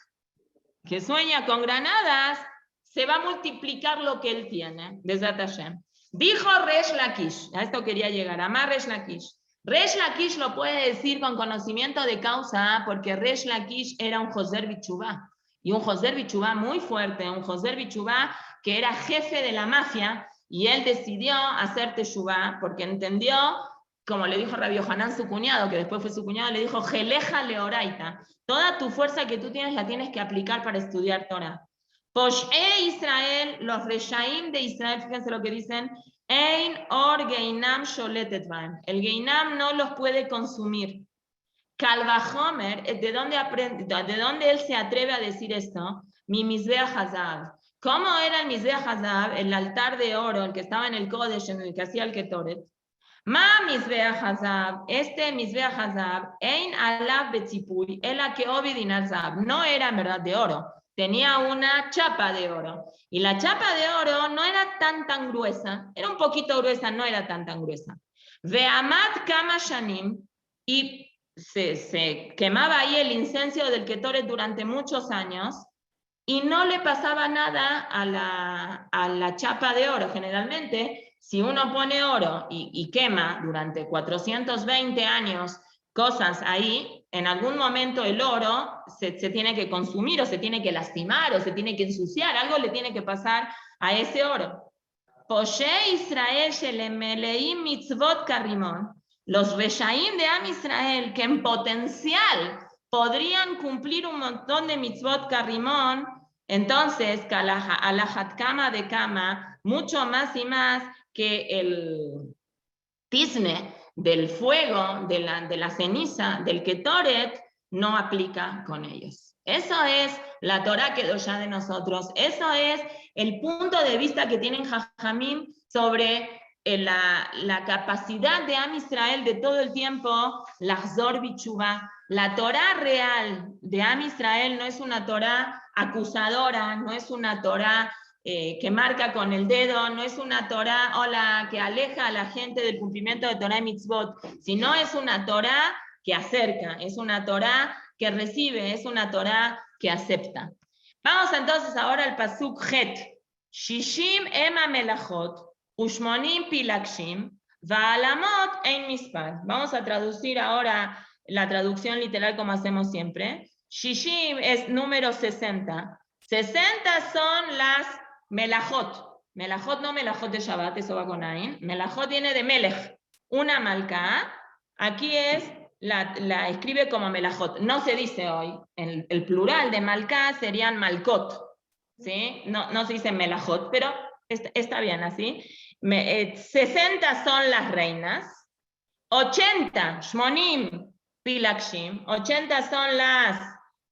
que sueña con granadas se va a multiplicar lo que él tiene, desde Hashem. Dijo Resh Lakish, a esto quería llegar, Amar Resh Lakish. Resh Lakish lo puede decir con conocimiento de causa porque Resh Lakish era un Joser Bichubá. Y un Joser Bichubá muy fuerte, un Joser Bichubá que era jefe de la mafia, y él decidió hacer Teshuvá porque entendió, como le dijo Rabbi Yohanan, su cuñado, que después fue su cuñado, le dijo, Geleja Leoraita, toda tu fuerza que tú tienes la tienes que aplicar para estudiar Torah. Poshe Israel, los Reshaim de Israel, fíjense lo que dicen, Ein or Geinam Sholetet Baem. El Geinam no los puede consumir. Kal vachomer, ¿de dónde él se atreve a decir esto? Mi Mizbeach Hazav. ¿Cómo era el Mizbeach Hazav, el altar de oro, el que estaba en el Kodesh, en el que hacía el Ketoret? Ma Mizbeach Hazav, este Mizbeach Hazav, Ein Alav Betzipui, Ela que Obidin Hazav, no era en verdad de oro, tenía una chapa de oro. Y la chapa de oro no era tan gruesa, era un poquito gruesa, no era tan gruesa. Ve'amat Kama Shanim, y se quemaba ahí el incenso del Ketoret durante muchos años, y no le pasaba nada a la chapa de oro. Generalmente, si uno pone oro y quema durante 420 años cosas ahí, en algún momento el oro se tiene que consumir, o se tiene que lastimar, o se tiene que ensuciar, algo le tiene que pasar a ese oro. Poshe Israel shelemeleim mitzvot karimon, los reshaim de Am Israel, que en potencial podrían cumplir un montón de mitzvot karimon, entonces, alajat kama de kama, mucho más y más que el tizne del fuego, de la ceniza, del ketoret, no aplica con ellos. Eso es la Torah Kedoshá de nosotros. Eso es el punto de vista que tienen Jajamim sobre la capacidad de Am Israel de todo el tiempo, lahzor bichuvá. La Torah real de Am Israel no es una Torah acusadora, no es una Torah que marca con el dedo, no es una Torah que aleja a la gente del cumplimiento de Torah y mitzvot, sino es una Torah que acerca, es una Torah que recibe, es una Torah que acepta. Vamos entonces ahora al pasuk Het. Shishim ema melachot, ushmonim pilakshim, va'alamot ein mispar. Vamos a traducir ahora la traducción literal como hacemos siempre. Shishim es número 60. 60 son las melajot. Melajot no melajot de Shabbat, eso va con Ain. Melajot viene de melech, una malca. Aquí es la escribe como melajot. No se dice hoy. El plural de malca serían malcot. ¿Sí? No se dice melajot, pero está bien así. 60 son las reinas. 80, shmonim pilakshim. 80 son las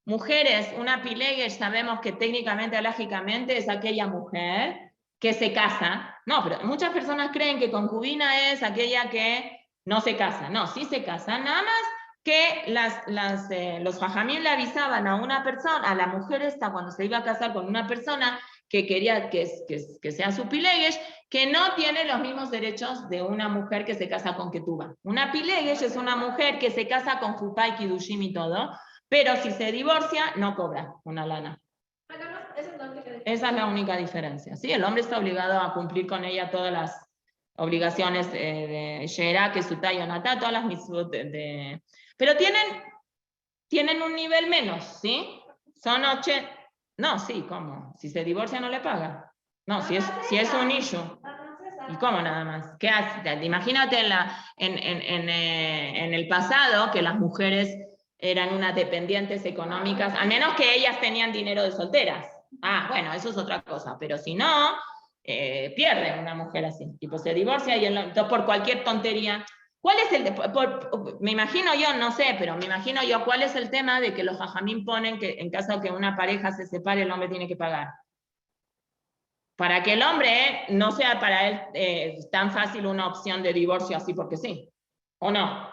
mujeres. Una pilegesh, sabemos que técnicamente, lógicamente, es aquella mujer que se casa. No, pero muchas personas creen que concubina es aquella que no se casa. No, sí se casa, nada más que los jajamim le avisaban a una persona, a la mujer esta, cuando se iba a casar con una persona que quería que sea su pilegesh, que no tiene los mismos derechos de una mujer que se casa con ketubá. Una pilegesh es una mujer que se casa con jupá y kidushim y todo, pero si se divorcia, no cobra una lana. Esa es la única diferencia. ¿Sí? El hombre está obligado a cumplir con ella todas las obligaciones de Shera, Kesutá, Yonatá, todas las mitzvot pero tienen un nivel menos, ¿sí? Son 80. No, sí, ¿cómo? Si se divorcia no le paga. No, si es un issue. ¿Y cómo nada más? ¿Qué hace? Imagínate en el pasado que las mujeres eran unas dependientes económicas, a menos que ellas tenían dinero de solteras. Ah, bueno, eso es otra cosa, pero si no, pierde una mujer así. Tipo, se divorcia y entonces por cualquier tontería. ¿Cuál es me imagino yo, no sé, pero me imagino yo, ¿cuál es el tema de que los jajamín ponen que en caso que una pareja se separe, el hombre tiene que pagar? Para que el hombre no sea para él tan fácil una opción de divorcio así porque sí, ¿o no?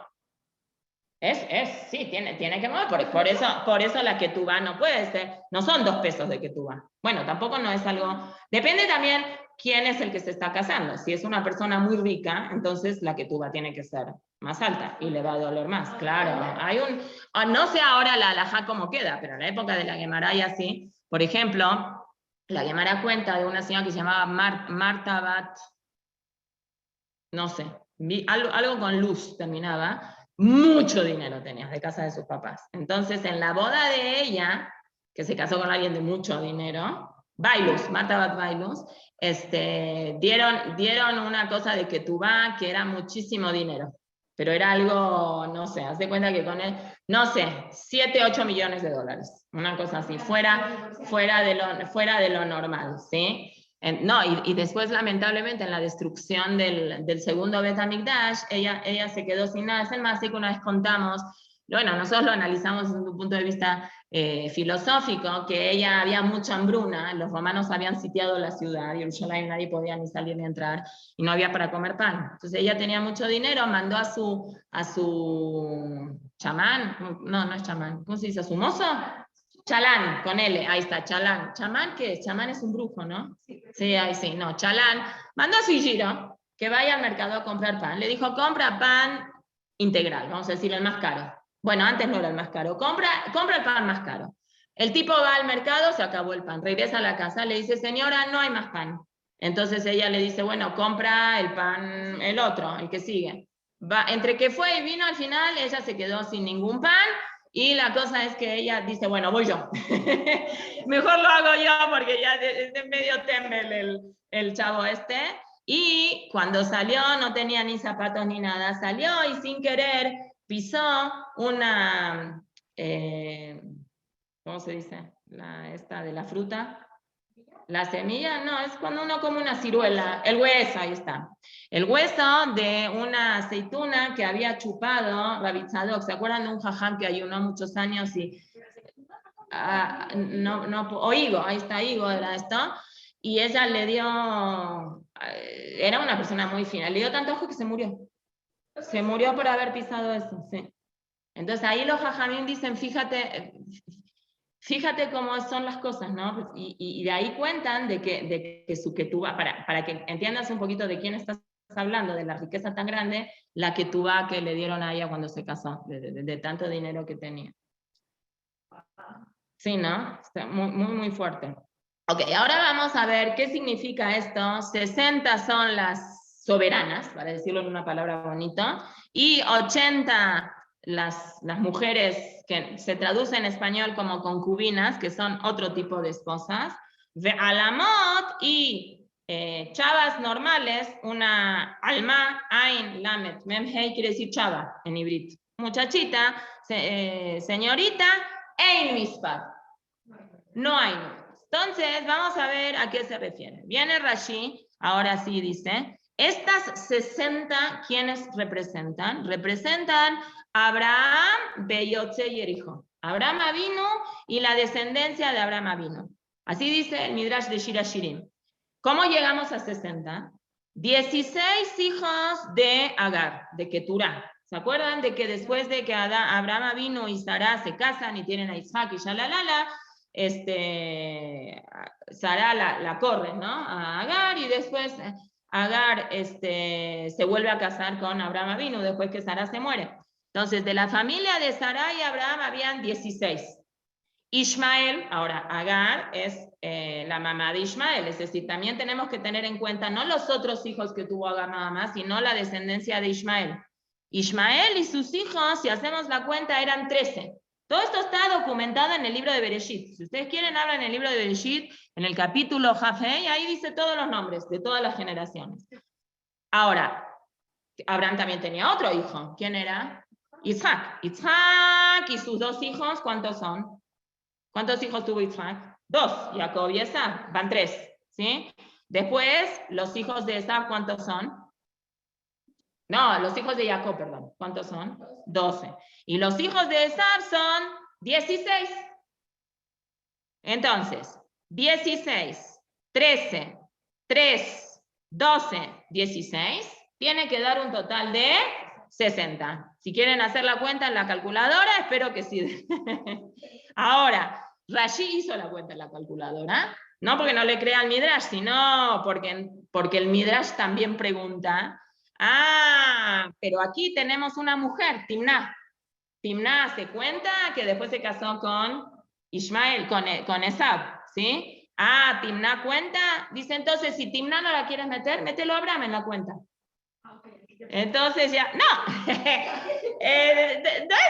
Sí, tiene que mover, por eso la ketubá no puede ser, no son 2 pesos de ketubá. Bueno, tampoco no es algo, depende también quién es el que se está casando. Si es una persona muy rica, entonces la ketubá tiene que ser más alta y le va a doler más, claro. No sé ahora la halajá cómo queda, pero en la época de la Gemara y así, por ejemplo, la Gemara cuenta de una señora que se llamaba Marta Bat, no sé, algo con luz terminaba. Mucho dinero tenía de casa de sus papás. Entonces, en la boda de ella, que se casó con alguien de mucho dinero, Bailus, Marta Bat Bailus, dieron una cosa de ketubá que era muchísimo dinero. Pero era algo, no sé, haz de cuenta que con él, no sé, 7, 8 millones de dólares. Una cosa así, fuera de lo normal, ¿sí? No, y después, lamentablemente, en la destrucción del segundo Bet HaMikdash, ella se quedó sin nada. Es más, así que una vez contamos Bueno, nosotros lo analizamos desde un punto de vista filosófico, que ella había mucha hambruna, los romanos habían sitiado la ciudad, Jerusalén, nadie podía ni salir ni entrar, y no había para comer pan. Entonces ella tenía mucho dinero, mandó a su chamán, no es chamán, ¿cómo se dice? ¿A su mozo? Chalán, con L, ahí está, chalán. ¿Chamán qué es? Chamán es un brujo, ¿no? Sí, ahí sí, no, chalán. Mandó a su giro que vaya al mercado a comprar pan. Le dijo, compra pan integral, vamos a decir el más caro. Bueno, antes no era el más caro. Compra el pan más caro. El tipo va al mercado, se acabó el pan. Regresa a la casa, le dice, señora, no hay más pan. Entonces ella le dice, bueno, compra el pan, el otro, el que sigue. Entre que fue y vino al final, ella se quedó sin ningún pan. Y la cosa es que ella dice, bueno, voy yo. Mejor lo hago yo porque ya es de medio tembel el chavo este. Y cuando salió no tenía ni zapatos ni nada. Salió y sin querer pisó una, ¿cómo se dice? Esta de la fruta. La semilla, no, es cuando uno come una ciruela, el hueso, ahí está. El hueso de una aceituna que había chupado Rabbi Tzadok. ¿Se acuerdan de un jajam que ayunó muchos años y o higo, ahí está, higo era esto, y ella le dio, era una persona muy fina, le dio tanto ojo que se murió por haber pisado eso, sí. Entonces ahí los jajamín dicen, fíjate cómo son las cosas, ¿no? Y de ahí cuentan de que su ketubá, para que entiendas un poquito de quién estás hablando, de la riqueza tan grande, la ketubá que le dieron a ella cuando se casó, de tanto dinero que tenía. Sí, ¿no? Está muy, muy, muy fuerte. Ok, ahora vamos a ver qué significa esto. 60 son las soberanas, para decirlo en una palabra bonita, y 80 las mujeres que se traduce en español como concubinas, que son otro tipo de esposas. Ve'alamot y chavas normales, una alma, ain, lamet, memhei quiere decir chava en hibrit. Muchachita, señorita, ein mispar. No hay números. Entonces, vamos a ver a qué se refiere. Viene Rashi, ahora sí dice, estas 60, ¿quiénes representan? Representan a Abraham, Beyotze y Jericho. Abraham vino y la descendencia de Abraham vino. Así dice el Midrash de Shira Shirim. ¿Cómo llegamos a 60? 16 hijos de Agar, de Keturah. ¿Se acuerdan de que después de que Abraham vino y Sarah se casan y tienen a Isaac y Shalalala, Sarah la corre, ¿no? A Agar, y después Agar se vuelve a casar con Abraham vino después que Sarah se muere. Entonces, de la familia de Sarah y Abraham habían 16. Ismael, ahora Agar es la mamá de Ismael, es decir, también tenemos que tener en cuenta no los otros hijos que tuvo Agar nada más, sino la descendencia de Ismael. Ismael y sus hijos, si hacemos la cuenta, eran 13. Todo esto está documentado en el libro de Bereshit. Si ustedes quieren, hablan en el libro de Bereshit, en el capítulo Jafei, ahí dice todos los nombres de todas las generaciones. Ahora, Abraham también tenía otro hijo. ¿Quién era? Isaac. Isaac y sus dos hijos, ¿cuántos son? ¿Cuántos hijos tuvo Isaac? 2, Jacob y Esab, van 3, ¿sí? Después, los hijos de Esab, ¿cuántos son? No, los hijos de Jacob, perdón, ¿cuántos son? 12. Y los hijos de Esab son 16. Entonces, 16, 13, 3, 12, 16, tiene que dar un total de 60. Si quieren hacer la cuenta en la calculadora, espero que sí. Ahora, Rashi hizo la cuenta en la calculadora, no porque no le crea al Midrash, sino porque el Midrash también pregunta, pero aquí tenemos una mujer, Timná. Timná se cuenta que después se casó con Ismael, con Esab, ¿sí? Timná cuenta, dice entonces, si Timná no la quieres meter, mételo a Abraham en la cuenta. Entonces ya, no, no es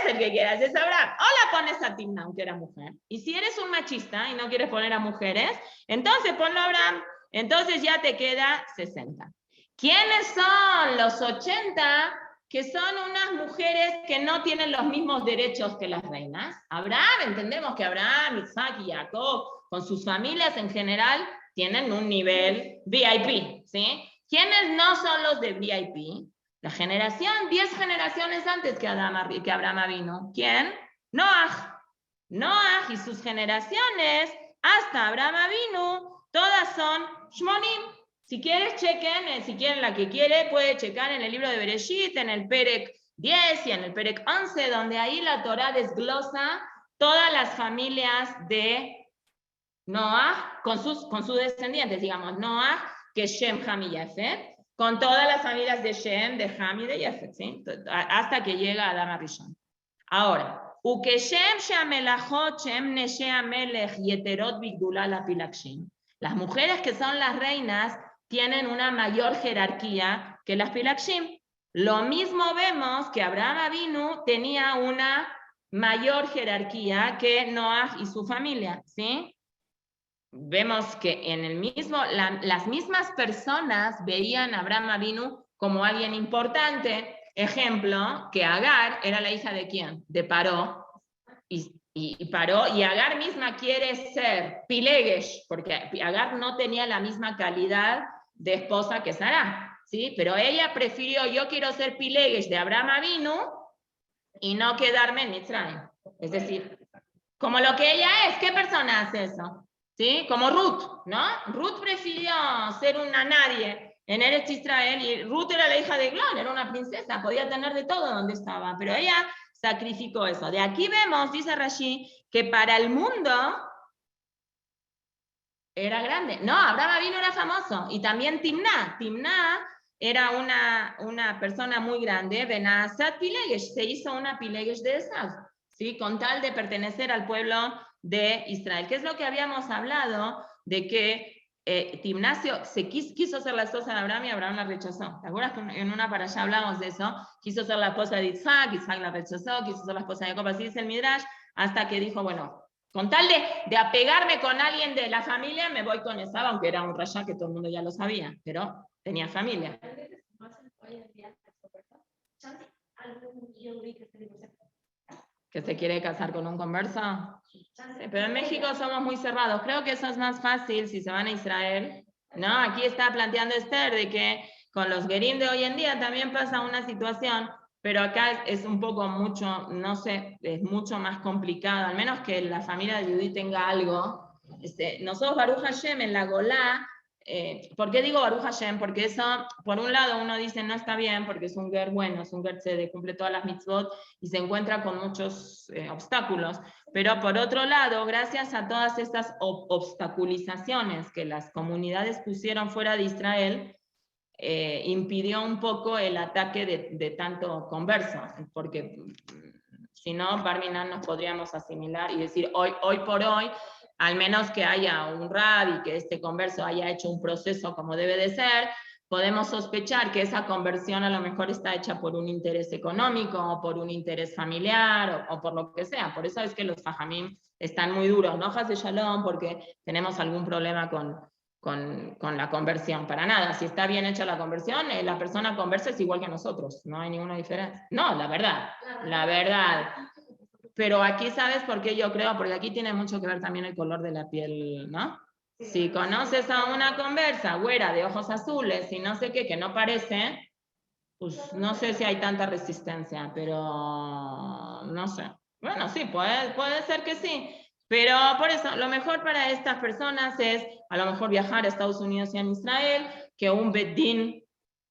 el que quieras, es Abraham. O la pones a Timná, aunque era mujer. Y si eres un machista y no quieres poner a mujeres, entonces ponlo a Abraham. Entonces ya te queda 60. ¿Quiénes son los 80 que son unas mujeres que no tienen los mismos derechos que las reinas? Abraham, entendemos que Abraham, Isaac y Jacob, con sus familias en general, tienen un nivel VIP, ¿sí? ¿Quiénes no son los de VIP? La generación, 10 generaciones antes que Abraham vino. ¿Quién? Noah. Noah y sus generaciones, hasta Abraham vino, todas son Shmonim. Si quieres, chequen, si quieren la que quiere, puede checar en el libro de Bereshit, en el Perek 10 y en el Perek 11, donde ahí la Torah desglosa todas las familias de Noah con sus descendientes, digamos, Noah, que es Shem, Ham y Yafet, con todas las familias de Shem, de Ham y de Yafet, ¿sí? Hasta que llega Adam Arishon. Ahora, las mujeres que son las reinas tienen una mayor jerarquía que las pilakshim. Lo mismo vemos que Abraham Avinu tenía una mayor jerarquía que Noah y su familia, ¿sí? Vemos que en el mismo, las mismas personas veían a Abraham Avinu como alguien importante. Ejemplo, que Agar era la hija de ¿quién? De Paró. Y Paró, y Agar misma quiere ser Pilegesh, porque Agar no tenía la misma calidad de esposa que Sará, ¿sí? Pero ella prefirió, yo quiero ser Pilegesh de Abraham Avinu y no quedarme en Mitzrayim. Es decir, como lo que ella es, ¿qué persona hace eso? ¿Sí? Como Ruth, ¿no? Ruth prefirió ser una nadie en Eretz Israel, y Ruth era la hija de Glón, era una princesa, podía tener de todo donde estaba, pero ella sacrificó eso. De aquí vemos, dice Rashi, que para el mundo era grande. No, Abraham Avinu era famoso, y también Timná. Timná era una persona muy grande, Benazat Pilegesh, se hizo una Pilegesh de Esav, ¿sí? Con tal de pertenecer al pueblo de Israel. ¿Qué es lo que habíamos hablado? De que Timnasio quiso ser la esposa de Abraham y Abraham la rechazó. ¿Te acuerdas que en una para allá hablamos de eso? Quiso ser la esposa de Isaac, Isaac la rechazó, quiso ser la esposa de Jacob, así dice el Midrash, hasta que dijo, bueno, con tal de apegarme con alguien de la familia, me voy con Esav, aunque era un rasha que todo el mundo ya lo sabía, pero tenía familia. ¿Que se quiere casar con un converso? Pero en México somos muy cerrados. Creo que eso es más fácil si se van a Israel, ¿no? Aquí está planteando Esther de que con los gerim de hoy en día también pasa una situación, pero acá es un poco mucho, no sé, es mucho más complicado, al menos que la familia de Judí tenga algo. Nosotros, Baruch Hashem, en la Golá, ¿por qué digo Baruch Hashem? Porque eso, por un lado, uno dice no está bien, porque es un ger bueno, es un ger que cumple todas las mitzvot y se encuentra con muchos obstáculos. Pero por otro lado, gracias a todas estas obstaculizaciones que las comunidades pusieron fuera de Israel, impidió un poco el ataque de tanto converso, porque si no, Barminan nos podríamos asimilar y decir hoy por hoy, al menos que haya un rabbi, que este converso haya hecho un proceso como debe de ser, podemos sospechar que esa conversión a lo mejor está hecha por un interés económico, o por un interés familiar, o por lo que sea. Por eso es que los fajamim están muy duros, no Haz de Shalom, porque tenemos algún problema con la conversión. Para nada, si está bien hecha la conversión, la persona conversa es igual que nosotros, no hay ninguna diferencia. No, la verdad. Pero aquí, ¿sabes por qué yo creo? Porque aquí tiene mucho que ver también el color de la piel, ¿no? Si conoces a una conversa güera de ojos azules y no sé qué, que no parece, pues no sé si hay tanta resistencia, pero no sé. Bueno, sí, puede ser que sí. Pero por eso, lo mejor para estas personas es a lo mejor viajar a Estados Unidos y a Israel, que un bedín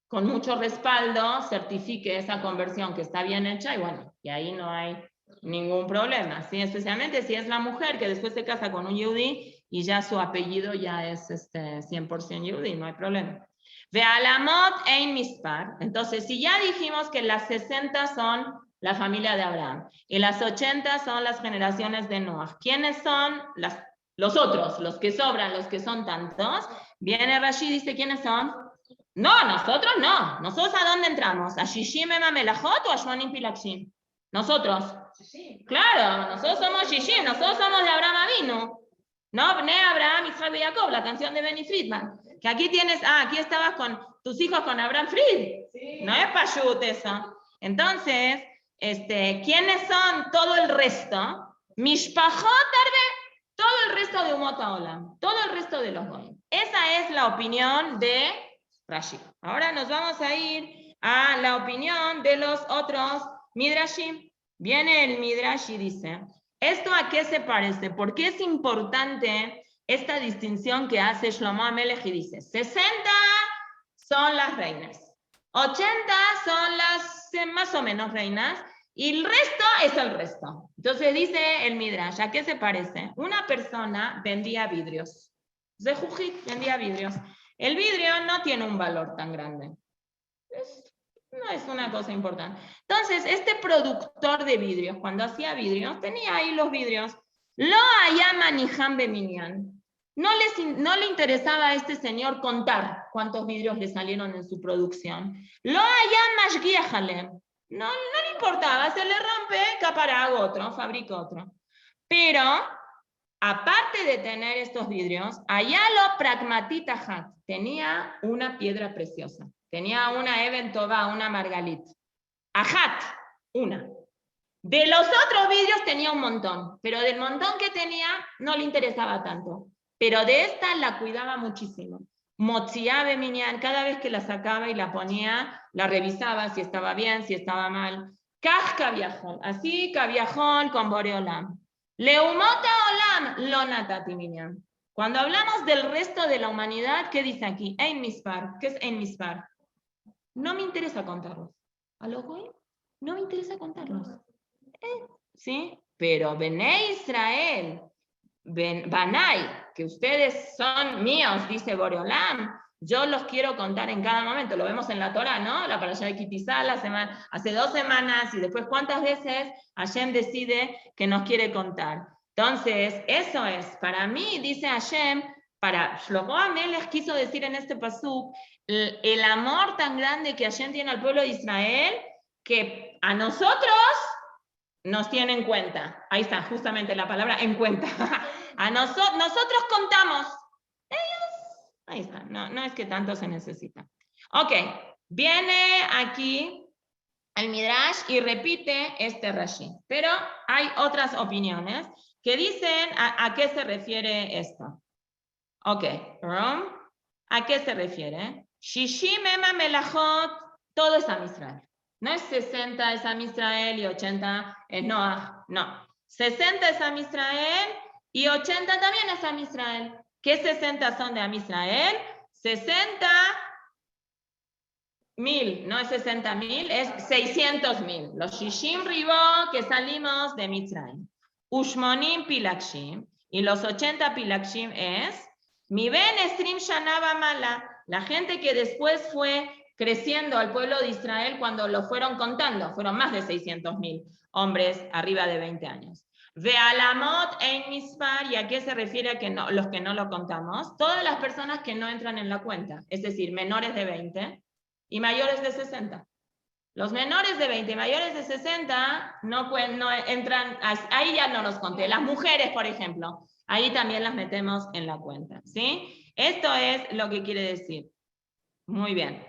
con mucho respaldo certifique esa conversión que está bien hecha, y bueno, y ahí no hay ningún problema, ¿sí? Especialmente si es la mujer que después se casa con un yudí y ya su apellido ya es 100% yudí, no hay problema. Ve'alamot ein mispar. Entonces, si ya dijimos que las 60 son la familia de Abraham y las 80 son las generaciones de Noah, ¿quiénes son los otros, los que sobran, los que son tantos? Viene Rashi y dice, ¿quiénes son? No, nosotros no. ¿Nosotros a dónde entramos? ¿A Shishim Emamelachot o a Shmonim Pilakshim? Nosotros. Claro, nosotros somos Shishim, nosotros somos de Abraham Avinu. No, Bnei Abraham, Isaac y Jacob, la canción de Benny Friedman. Que aquí tienes, aquí estabas con tus hijos con Abraham Fried. Sí. No es payut eso. Entonces, ¿quiénes son todo el resto? Mishpachot Arbe, todo el resto de Umot HaOlam, todo el resto de los goyim. Esa es la opinión de Rashi. Ahora nos vamos a ir a la opinión de los otros Midrashim. Viene el Midrash y dice, ¿esto a qué se parece? ¿Por qué es importante esta distinción que hace Shlomo Amelech y dice, 60 son las reinas, 80 son las más o menos reinas, y el resto es el resto. Entonces dice el Midrash, ¿a qué se parece? Una persona vendía vidrios. Zehujit vendía vidrios. El vidrio no tiene un valor tan grande. No es una cosa importante. Entonces, este productor de vidrios, cuando hacía vidrios, tenía ahí los vidrios. Lo hayama ni hambe minyan. No le interesaba a este señor contar cuántos vidrios le salieron en su producción. Lo hayama shgiachalem. No le importaba, se le rompe, capara, hago otro, fabrico otro. Pero, aparte de tener estos vidrios, allá lo pragmatita hat, tenía una piedra preciosa. Tenía una Eben Tová, una Margalit. Ajat, una. De los otros vidrios tenía un montón, pero del montón que tenía no le interesaba tanto. Pero de esta la cuidaba muchísimo. Motziabe Minyan, cada vez que la sacaba y la ponía, la revisaba si estaba bien, si estaba mal. Kaj Kaviahol, así Kaviahol con Boreolam. Leumota Olam, lo natati Minyan. Cuando hablamos del resto de la humanidad, ¿qué dice aquí? Ein Mispar. ¿Qué es Ein Mispar? No me interesa contarlos. ¿A los goyim? No me interesa contarlos. ¿Sí? Pero Bené Israel, Banai, que ustedes son míos, dice Boreolam, yo los quiero contar en cada momento. Lo vemos en la Torah, ¿no? La parashá de Kitizá, hace 2 semanas, y después cuántas veces Hashem decide que nos quiere contar. Entonces, eso es, para mí, dice Hashem, para Shlomo Amelech quiso decir en este pasuk, el amor tan grande que Hashem tiene al pueblo de Israel, que a nosotros nos tiene en cuenta. Ahí está, justamente la palabra en cuenta. Nosotros contamos. Ellos, ahí está, no es que tanto se necesita. Ok, viene aquí el Midrash y repite este Rashi. Pero hay otras opiniones que dicen a qué se refiere esto. Ok, ¿a qué se refiere? Shishim ema melachot, todo es Am Israel. No es 60 es Am Israel y 80 es Noah, no. 60 es Am Israel y 80 también es Am Israel. ¿Qué 60 son de Am Israel? 60.000, no es 60.000, es 600.000. Los Shishim Ribó que salimos de Mitzrayim. Ushmonim Pilakshim, y los 80 Pilakshim es Mi Ben Estrim Shanaba Mala, la gente que después fue creciendo al pueblo de Israel cuando lo fueron contando, fueron más de 600.000 hombres arriba de 20 años. Ve'alamot ein mispar, ¿y a qué se refiere a que no, los que no lo contamos? Todas las personas que no entran en la cuenta, es decir, menores de 20 y mayores de 60. Los menores de 20 y mayores de 60 no entran, ahí ya no los conté. Las mujeres, por ejemplo, ahí también las metemos en la cuenta, ¿sí? Esto es lo que quiere decir. Muy bien.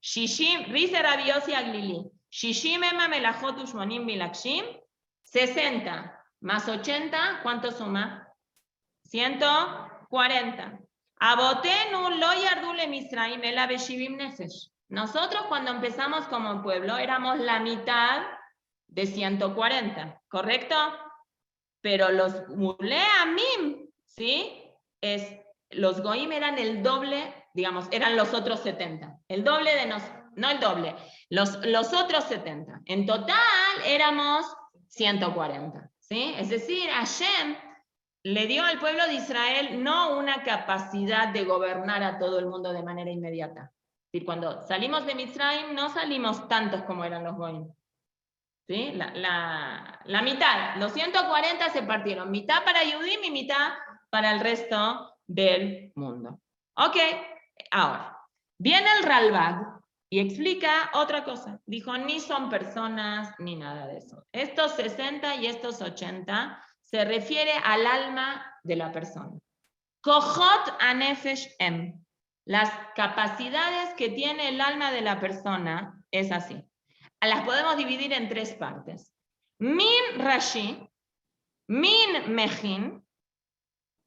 Shishim, Rize Rabiosi Aglili. Shishim ema melachot ushmonim milakshim. 60 más 80, ¿cuánto suma? 140. Abotenu lo yardule Misraim ela beshivim nefesh. Nosotros cuando empezamos como pueblo éramos la mitad de 140, ¿correcto? Pero los Muleamim, ¿sí? Los Goim eran el doble, digamos, eran los otros 70. El doble de no el doble, los otros 70. En total éramos 140, ¿sí? Es decir, Hashem le dio al pueblo de Israel no una capacidad de gobernar a todo el mundo de manera inmediata. Es decir, cuando salimos de Mitzrayim no salimos tantos como eran los Goim. ¿Sí? La mitad, los 140 se partieron, mitad para Yudim y mitad para el resto del mundo. Ok, ahora, viene el Ralbag y explica otra cosa. Dijo, ni son personas ni nada de eso. Estos 60 y estos 80 se refiere al alma de la persona. Kohot anefesh em. Las capacidades que tiene el alma de la persona es así. Las podemos dividir en 3 partes. Min Rashi, Min Mechin,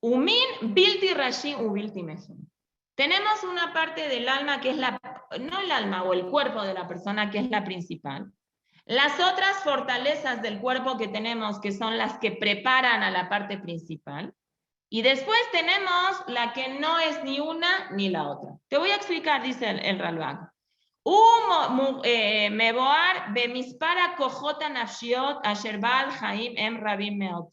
Umin Bilti Rashi u Bilti Mechin. Tenemos una parte del alma que es no el alma o el cuerpo de la persona que es la principal. Las otras fortalezas del cuerpo que tenemos, que son las que preparan a la parte principal. Y después tenemos la que no es ni una ni la otra. Te voy a explicar, dice el Ralbag. Meboar bemispara kojota nafshiot asher ba'al haim em rabim meot.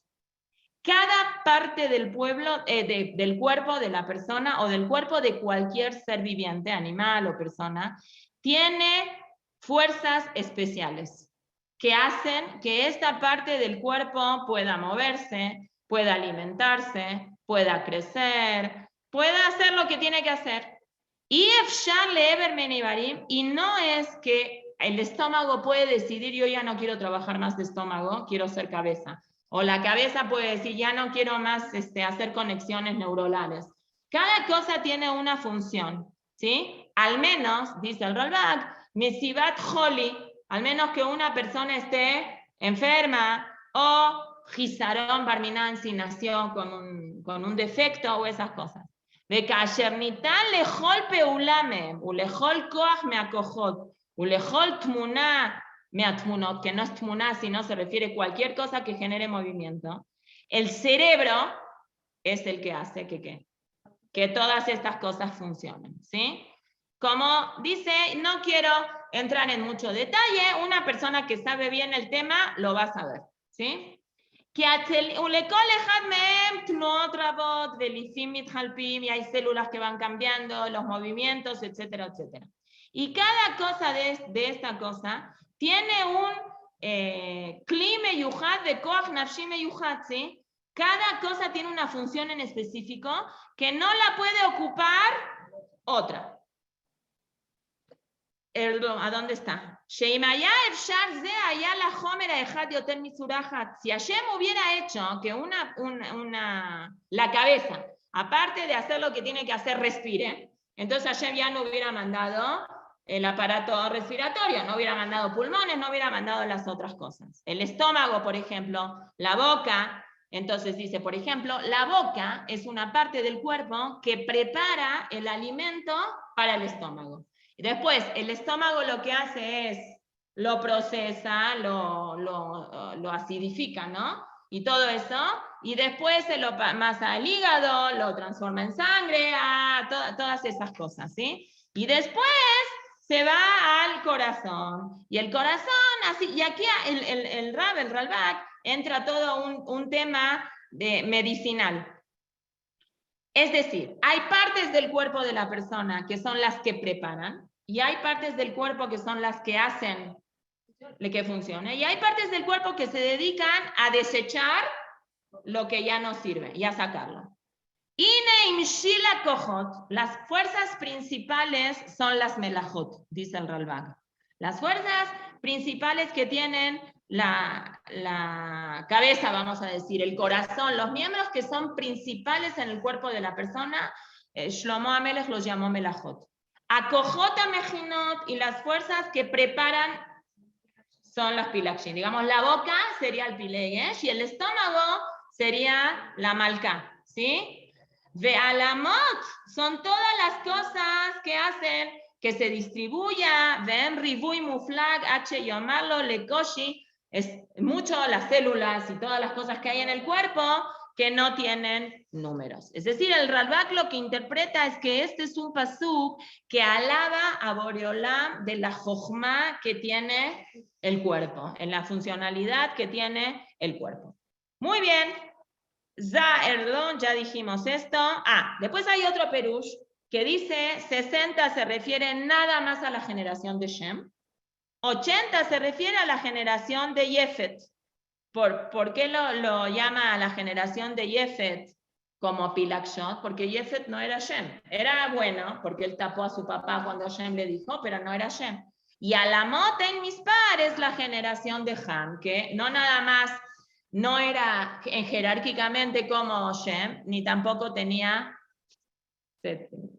Cada parte del del cuerpo de la persona o del cuerpo de cualquier ser viviente, animal o persona, tiene fuerzas especiales que hacen que esta parte del cuerpo pueda moverse, pueda alimentarse, pueda crecer, pueda hacer lo que tiene que hacer. Y no es que el estómago puede decidir, yo ya no quiero trabajar más de estómago, quiero ser cabeza. O la cabeza puede decir, ya no quiero más hacer conexiones neuronales. Cada cosa tiene una función, ¿sí? Al menos, dice el Ralbag, Mesibat Holi, al menos que una persona esté enferma o Gizaron Barminan si nació con un defecto o esas cosas. וכאשר ניתן לכל פעולה מהם ולכל כוח מהכוחות ולכל תמונה מהתמונות, que no es tmuna, sino se refiere a cualquier cosa que genere movimiento, el cerebro es el que hace que todas estas cosas funcionen, ¿sí? Como dice, no quiero entrar en mucho detalle, una persona que sabe bien el tema lo va a saber, ¿sí? Y hay células que van cambiando, los movimientos, etcétera, etcétera. Y cada cosa de esta cosa tiene un kli meyuhad de koach nafshi meyuhad, ¿sí? Cada cosa tiene una función en específico que no la puede ocupar otra. ¿A dónde está? Si Hashem hubiera hecho que la cabeza, aparte de hacer lo que tiene que hacer, respire, entonces Hashem ya no hubiera mandado el aparato respiratorio, no hubiera mandado pulmones, no hubiera mandado las otras cosas. El estómago, por ejemplo, la boca. Entonces dice, por ejemplo, la boca es una parte del cuerpo que prepara el alimento para el estómago. Después, el estómago lo que hace es, lo procesa, lo acidifica, ¿no? Y todo eso, y después se lo masa al hígado, lo transforma en sangre, todas esas cosas, ¿sí? Y después se va al corazón, y el corazón, así, y aquí el Ralbag, entra todo un tema medicinal. Es decir, hay partes del cuerpo de la persona que son las que preparan, y hay partes del cuerpo que son las que hacen que funcione, y hay partes del cuerpo que se dedican a desechar lo que ya no sirve y a sacarlo. Las fuerzas principales son las melajot, dice el Ralbag. Las fuerzas principales que tienen la cabeza, vamos a decir, el corazón, los miembros que son principales en el cuerpo de la persona, Shlomo Amelech los llamó melajot. Akojot mejinot, y las fuerzas que preparan son las pilakshin. Digamos, la boca sería el pileyesh y el estómago sería la malka, ¿sí? Ve'alamot son todas las cosas que hacen que se distribuya, ve'em ribuy muflag, h yomarlo lekoshi, es mucho las células y todas las cosas que hay en el cuerpo que no tienen números. Es decir, el Ralbag lo que interpreta es que este es un pasuk que alaba a Boreolam de la jochma que tiene el cuerpo, en la funcionalidad que tiene el cuerpo. Muy bien. Ya dijimos esto. Después hay otro perush que dice 60 se refiere nada más a la generación de Shem, 80 se refiere a la generación de Yefet. ¿Por qué lo llama a la generación de Yefet como Pilakshot? Porque Yefet no era Shem. Era bueno porque él tapó a su papá cuando Shem le dijo, pero no era Shem. Y Alamot en Mispar es la generación de Ham, que no nada más no era jerárquicamente como Shem, ni tampoco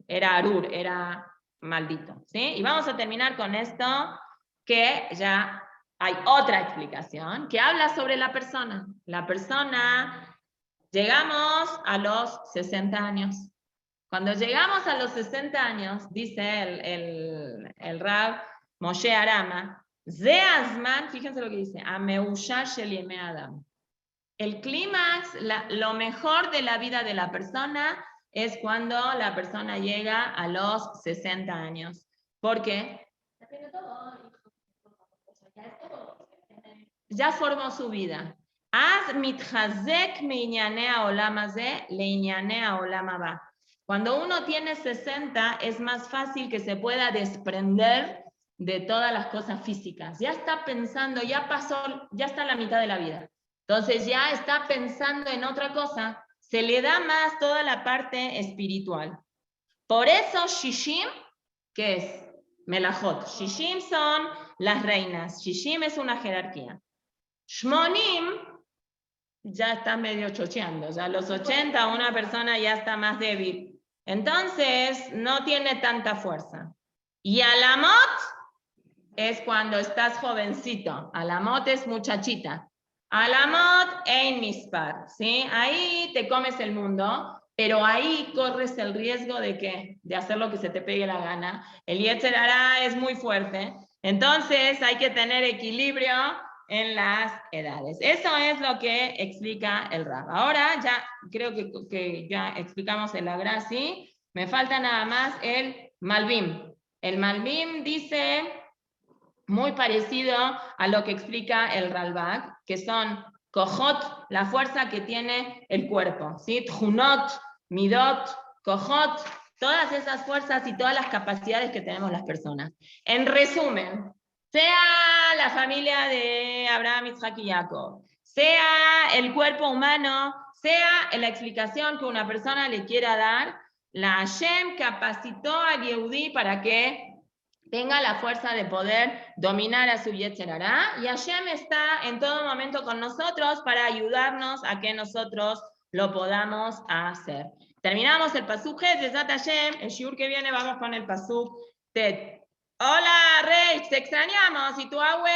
era Arur, era maldito, ¿sí? Y vamos a terminar con esto, que ya hay otra explicación, que habla sobre la persona. La persona, llegamos a los 60 años. Cuando llegamos a los 60 años, dice el Rab Moshe Arama, Ze Azman, fíjense lo que dice, Ameusha Shel Yemei Adam. El clímax, lo mejor de la vida de la persona es cuando la persona llega a los 60 años. ¿Por qué? Ya formó su vida. Az mitchazek meinyanea olam hazeh leinyanea olam haba. Cuando uno tiene 60, es más fácil que se pueda desprender de todas las cosas físicas. Ya está pensando, ya pasó, ya está en la mitad de la vida. Entonces ya está pensando en otra cosa. Se le da más toda la parte espiritual. Por eso Shishim, ¿qué es? Melajot. Shishim son las reinas. Shishim es una jerarquía. Shmonim ya está medio chocheando. Ya a los 80 una persona ya está más débil. Entonces no tiene tanta fuerza. Y Alamot es cuando estás jovencito. Alamot es muchachita. Alamot ein mispar, ¿sí? Ahí te comes el mundo, pero ahí corres el riesgo de ¿qué? De hacer lo que se te pegue la gana. El Yetzer Hará es muy fuerte, entonces hay que tener equilibrio en las edades. Eso es lo que explica el Rab. Ahora ya creo que ya explicamos el Agrazi. Me falta nada más el Malbim. El Malbim dice muy parecido a lo que explica el Ralbag, que son Kohot, la fuerza que tiene el cuerpo, ¿sí? Tjunot, Midot, Kohot, todas esas fuerzas y todas las capacidades que tenemos las personas. En resumen, sea la familia de Abraham, Isaac y Jacob, sea el cuerpo humano, sea la explicación que una persona le quiera dar, la Hashem capacitó al Yehudí para que tenga la fuerza de poder dominar a su Yetzer Hará, y Hashem está en todo momento con nosotros para ayudarnos a que nosotros lo podamos hacer. Terminamos el Pasuk Het, Besat Hashem. El shiur que viene vamos con el Pasuk Tet. Hola, Rey, te extrañamos. ¿Y tú, Ahue?